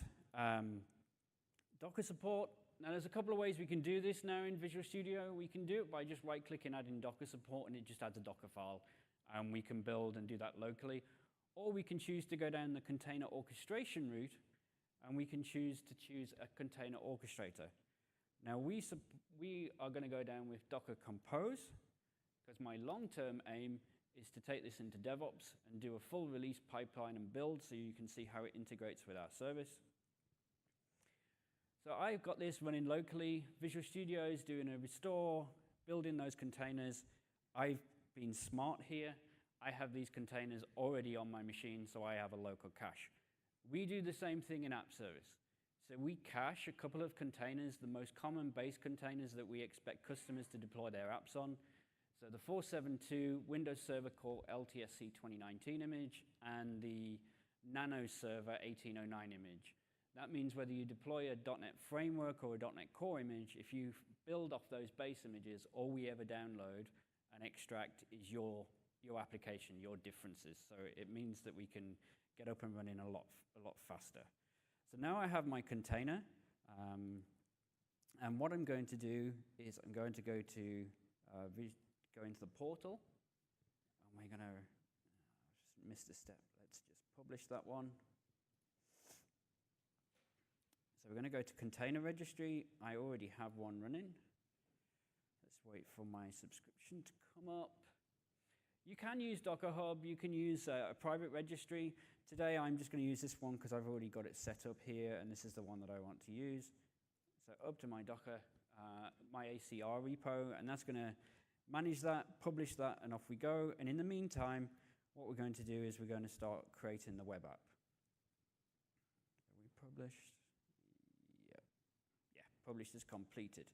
Speaker 2: Docker support. Now there's a couple of ways we can do this now in Visual Studio. We can do it by just right-clicking, adding Docker support, and it just adds a Docker file. And we can build and do that locally. Or we can choose to go down the container orchestration route, and we can choose a container orchestrator. Now we are going to go down with Docker Compose, because my long-term aim is to take this into DevOps and do a full release pipeline and build so you can see how it integrates with our service. So I've got this running locally. Visual Studio is doing a restore, building those containers. I've been smart here. I have these containers already on my machine, so I have a local cache. We do the same thing in app service. So we cache a couple of containers, the most common base containers that we expect customers to deploy their apps on. So the 4.7.2 Windows Server Core LTSC 2019 image and the Nano Server 1809 image. That means whether you deploy a .NET Framework or a .NET Core image, if you build off those base images, all we ever download and extract is your application, your differences. So it means that we can get up and running a lot faster. So now I have my container, and what I'm going to do is I'm going to go into the portal, and we're going to just miss the step. Let's just publish that one. So we're going to go to container registry. I already have one running. Let's wait for my subscription to come up. You can use Docker Hub. You can use a private registry. Today I'm just going to use this one because I've already got it set up here, and this is the one that I want to use. So up to my Docker, my ACR repo, and that's going to manage that, publish that, and off we go. And in the meantime, what we're going to do is we're going to start creating the web app. Are we published? Yeah, published is completed.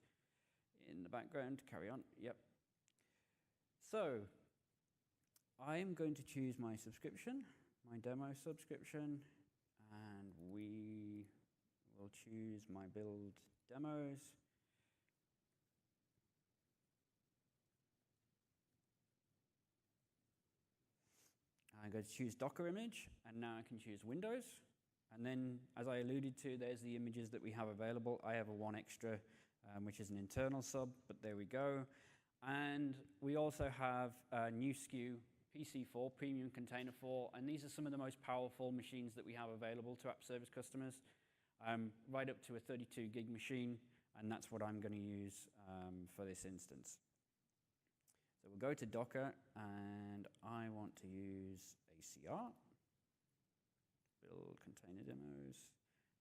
Speaker 2: In the background, carry on, yep. So I'm going to choose my subscription, my demo subscription, and we will choose my build demos. I'm going to choose Docker image, and now I can choose Windows. And then, as I alluded to, there's the images that we have available. I have one extra, which is an internal sub, but there we go. And we also have a new SKU, PC4, Premium Container 4, and these are some of the most powerful machines that we have available to app service customers, right up to a 32 gig machine, and that's what I'm going to use for this instance. So we'll go to Docker, and I want to use ACR, build container demos,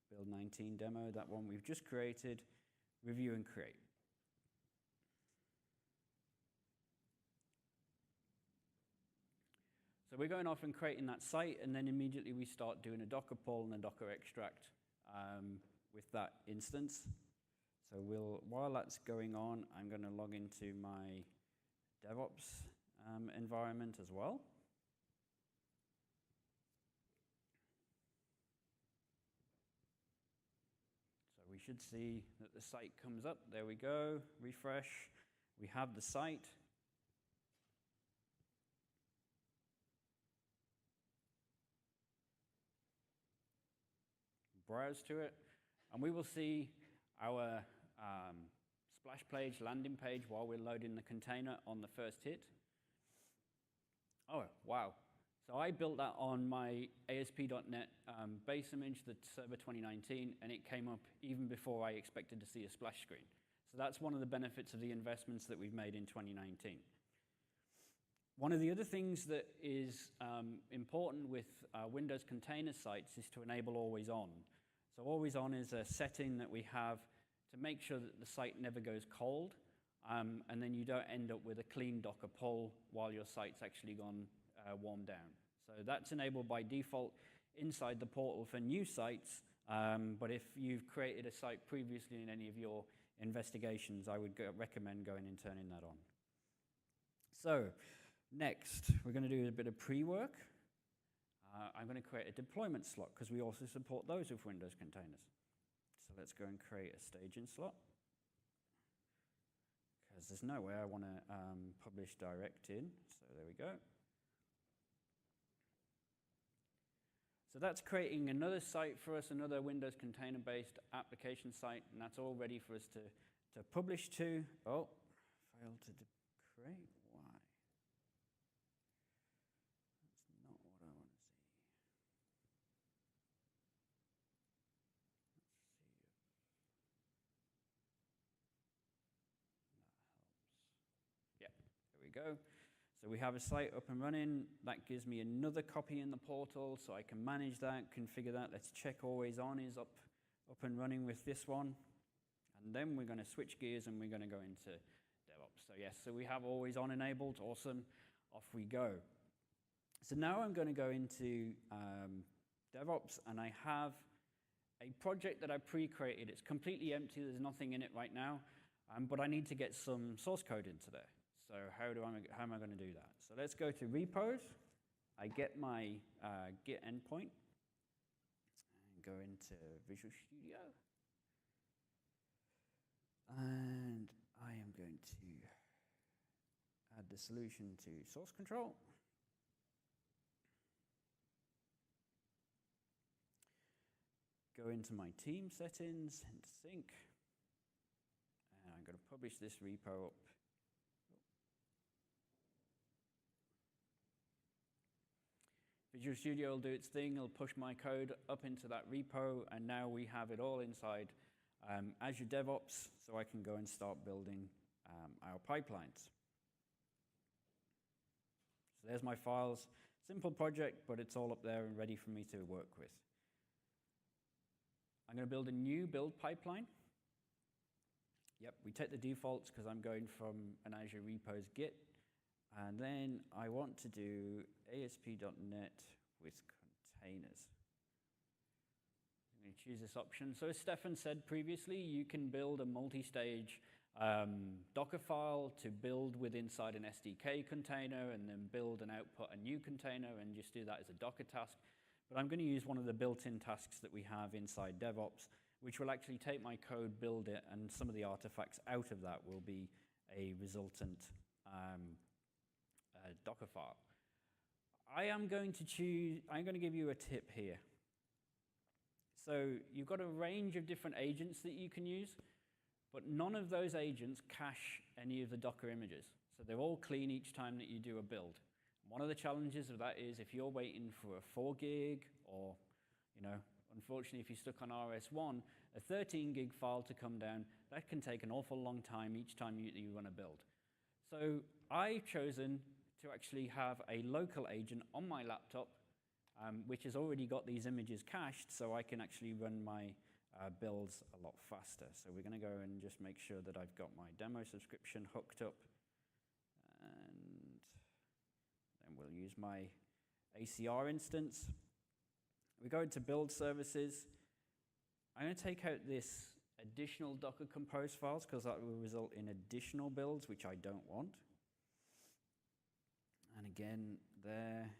Speaker 2: build 19 demo, that one we've just created, review and create. So we're going off and creating that site, and then immediately we start doing a Docker pull and a Docker extract with that instance. So while that's going on, I'm going to log into my DevOps environment as well. So we should see that the site comes up. There we go. Refresh. We have the site. Browse to it, and we will see our splash page, landing page, while we're loading the container on the first hit. Oh, wow. So I built that on my ASP.NET base image, the Server 2019, and it came up even before I expected to see a splash screen. So that's one of the benefits of the investments that we've made in 2019. One of the other things that is important with Windows container sites is to enable always on. So always on is a setting that we have to make sure that the site never goes cold, and then you don't end up with a clean Docker pull while your site's actually gone warm down. So that's enabled by default inside the portal for new sites, but if you've created a site previously in any of your investigations, I would recommend going and turning that on. So next, we're going to do a bit of pre-work. I'm going to create a deployment slot because we also support those with Windows containers. So let's go and create a staging slot, because there's no way I want to publish direct in. So there we go. So that's creating another site for us, another Windows container-based application site, and that's all ready for us to publish to. Oh, failed to create. Why? That's not what I want to see. Let's see if that helps. Yeah, there we go. So we have a site up and running. That gives me another copy in the portal, so I can manage that, configure that. Let's check always on is up and running with this one. And then we're going to switch gears and we're going to go into DevOps. So yes, so we have always on enabled. Awesome. Off we go. So now I'm going to go into DevOps, and I have a project that I pre-created. It's completely empty. There's nothing in it right now, but I need to get some source code into there. So how am I going to do that? So let's go to repos. I get my Git endpoint and go into Visual Studio. And I am going to add the solution to source control. Go into my team settings and sync. And I'm going to publish this repo up. Visual Studio will do its thing. It'll push my code up into that repo, and now we have it all inside Azure DevOps, so I can go and start building our pipelines. So there's my files. Simple project, but it's all up there and ready for me to work with. I'm going to build a new build pipeline. Yep, we take the defaults because I'm going from an Azure repos Git. And then I want to do ASP.NET with containers. I'm going to choose this option. So as Stefan said previously, you can build a multi-stage Docker file to build with inside an SDK container, and then build and output a new container and just do that as a Docker task. But I'm going to use one of the built-in tasks that we have inside DevOps, which will actually take my code, build it, and some of the artifacts out of that will be a resultant Docker file. I'm going to give you a tip here. So you've got a range of different agents that you can use, but none of those agents cache any of the Docker images. So they're all clean each time that you do a build. One of the challenges of that is if you're waiting for a 4 gig, or, unfortunately if you're stuck on RS1, a 13 gig file to come down, that can take an awful long time each time you run a build. So I've chosen to actually have a local agent on my laptop, which has already got these images cached, so I can actually run my builds a lot faster. So we're going to go and just make sure that I've got my demo subscription hooked up. And then we'll use my ACR instance. We go into build services. I'm going to take out this additional Docker Compose files because that will result in additional builds, which I don't want. And again, there.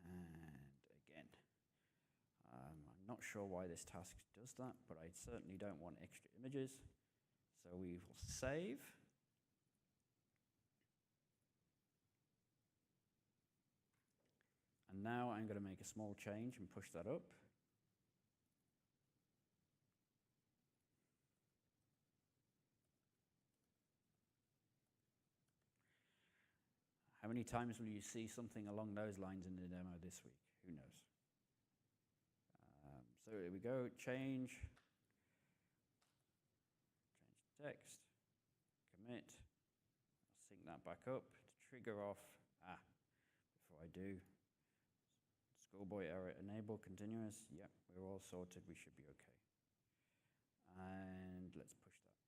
Speaker 2: And again. I'm not sure why this task does that, but I certainly don't want extra images. So we will save. And now I'm going to make a small change and push that up. How many times will you see something along those lines in the demo this week? Who knows? So here we go, change text, commit, I'll sync that back up to trigger off, before I do, schoolboy error enable continuous, yep, we're all sorted, we should be okay. And let's push that.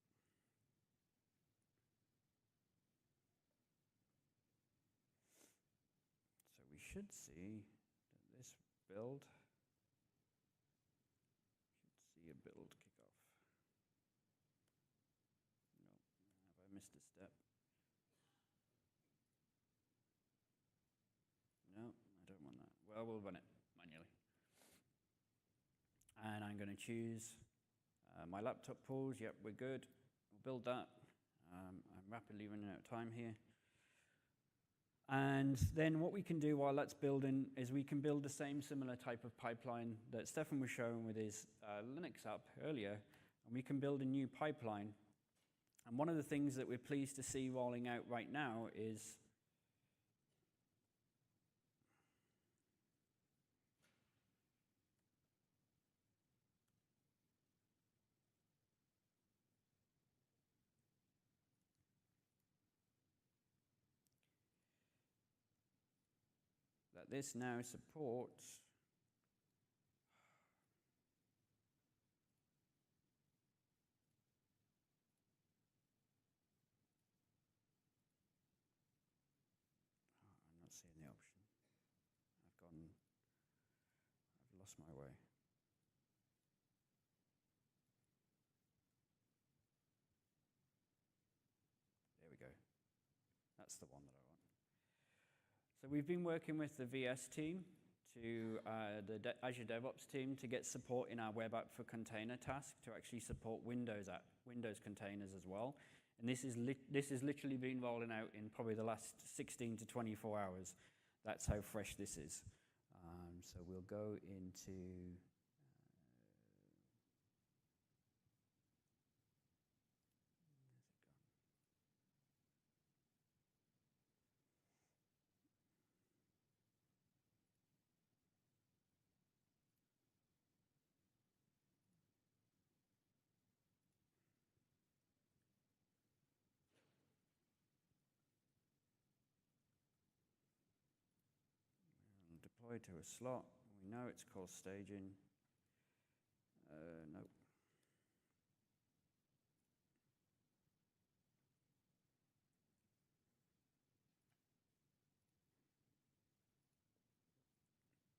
Speaker 2: So we should see that this build a build kickoff. No, have I missed a step? No, I don't want that. Well, we'll run it manually. And I'm going to choose my laptop pools. Yep, we're good. We'll build that. I'm rapidly running out of time here. And then what we can do while that's building is we can build the same similar type of pipeline that Stefan was showing with his Linux app earlier. And we can build a new pipeline. And one of the things that we're pleased to see rolling out right now is that this now supports I'm not seeing the option. I've lost my way. There we go. That's the one that I want. So we've been working with the VS team to the Azure DevOps team to get support in our web app for container task to actually support Windows containers as well. And this is literally been rolling out in probably the last 16 to 24 hours. That's how fresh this is. So we'll go into deploy to a slot. We know it's called staging. Nope.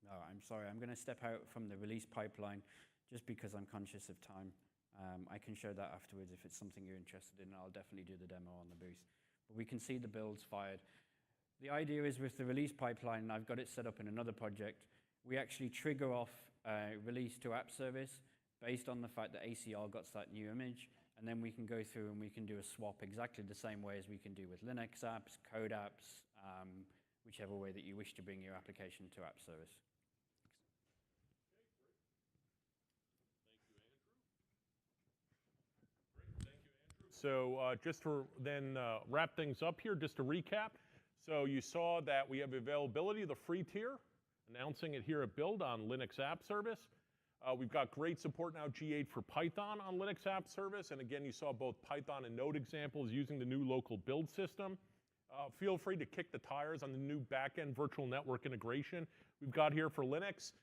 Speaker 2: No, I'm sorry. I'm going to step out from the release pipeline just because I'm conscious of time. I can show that afterwards if it's something you're interested in. I'll definitely do the demo on the booth. But we can see the builds fired. The idea is with the release pipeline, and I've got it set up in another project, we actually trigger off release to app service based on the fact that ACR got that new image, and then we can go through and we can do a swap exactly the same way as we can do with Linux apps, code apps, whichever way that you wish to bring your application to app service.
Speaker 1: So just to then wrap things up here, just to recap. So you saw that we have availability of the free tier, announcing it here at Build on Linux App Service. We've got great support now, G8 for Python on Linux App Service. And again, you saw both Python and Node examples using the new local build system. Feel free to kick the tires on the new backend virtual network integration we've got here for Linux.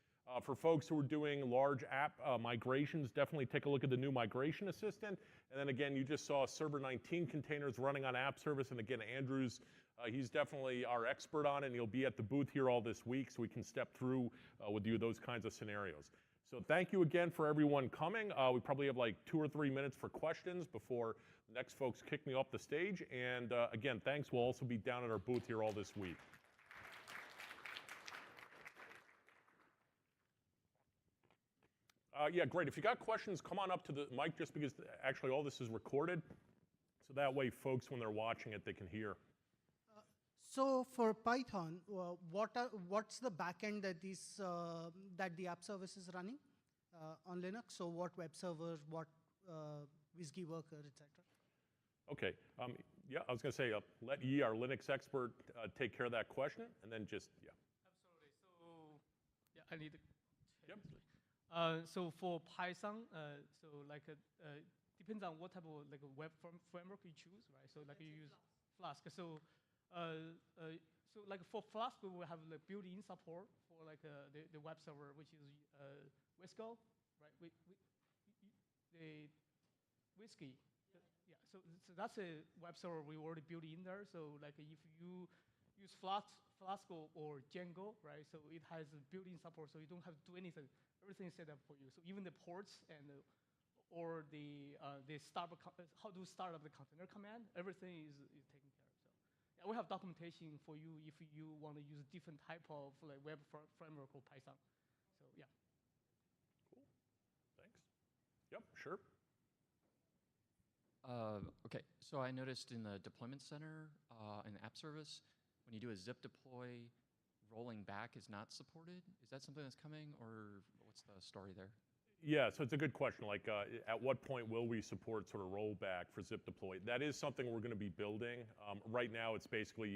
Speaker 1: For folks who are doing large app migrations, definitely take a look at the new migration assistant. And then again, you just saw Server 19 containers running on app service. And again, Andrew's, he's definitely our expert on it, and he'll be at the booth here all this week so we can step through with you those kinds of scenarios. So thank you again for everyone coming. We probably have like 2 or 3 minutes for questions before the next folks kick me off the stage. And again, thanks. We'll also be down at our booth here all this week. Yeah, great. If you got questions, come on up to the mic, just because actually all this is recorded. So that way folks, when they're watching it, they can hear.
Speaker 3: So for Python, what's the backend that that the app service is running on Linux? So what web server, what WSGI worker, etc.
Speaker 1: Okay. Yeah, I was going to say, let Yi, our Linux expert, take care of that question, and then just, yeah.
Speaker 4: Absolutely. So, yeah, I need to.
Speaker 1: Yep.
Speaker 4: So for Python, so like depends on what type of like a web framework you choose, right? So like you use Flask. So so like for Flask, we will have the built-in support for like the web server, which is WSGI, right? The WSGI. Yeah. So that's a web server we already built in there. So like if you use Flask or Django, right? So it has built-in support, so you don't have to do anything. Everything is set up for you. So even the ports and or the how to start up the container command, everything is taken care of. So yeah, we have documentation for you if you want to use different type of like web framework or Python. So yeah.
Speaker 1: Cool. Thanks. Yep. Sure.
Speaker 5: Okay, so I noticed in the deployment center in the app service, when you do a zip deploy, rolling back is not supported. Is that something that's coming, or what's the story there?
Speaker 1: Yeah, so it's a good question. Like, at what point will we support sort of rollback for zip deploy? That is something we're going to be building. Right now, it's basically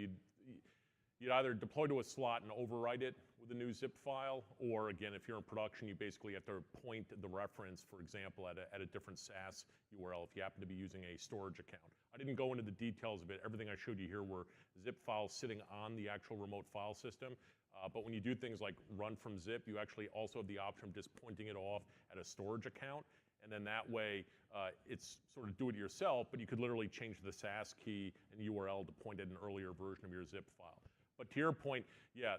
Speaker 1: you'd either deploy to a slot and overwrite it with a new zip file, or again, if you're in production, you basically have to point the reference, for example, at a different SaaS URL if you happen to be using a storage account. I didn't go into the details of it. Everything I showed you here were zip files sitting on the actual remote file system. But when you do things like run from zip, you actually also have the option of just pointing it off at a storage account. And then that way, it's sort of do it yourself, but you could literally change the SaaS key and URL to point at an earlier version of your zip file. But to your point, yeah,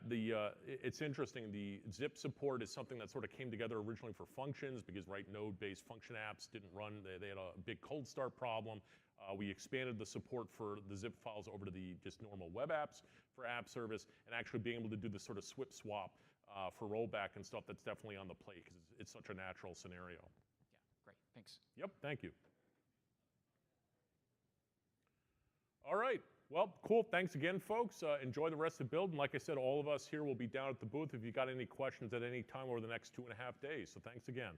Speaker 1: it's interesting. The zip support is something that sort of came together originally for functions because, right, node-based function apps didn't run. They had a big cold start problem. We expanded the support for the zip files over to the just normal web apps for app service, and actually being able to do this sort of swip swap for rollback and stuff, that's definitely on the plate because it's such a natural scenario.
Speaker 5: Yeah, great, thanks.
Speaker 1: Yep, thank you. All right. Well, cool. Thanks again, folks. Enjoy the rest of the build. And like I said, all of us here will be down at the booth if you got any questions at any time over the next 2.5 days. So thanks again.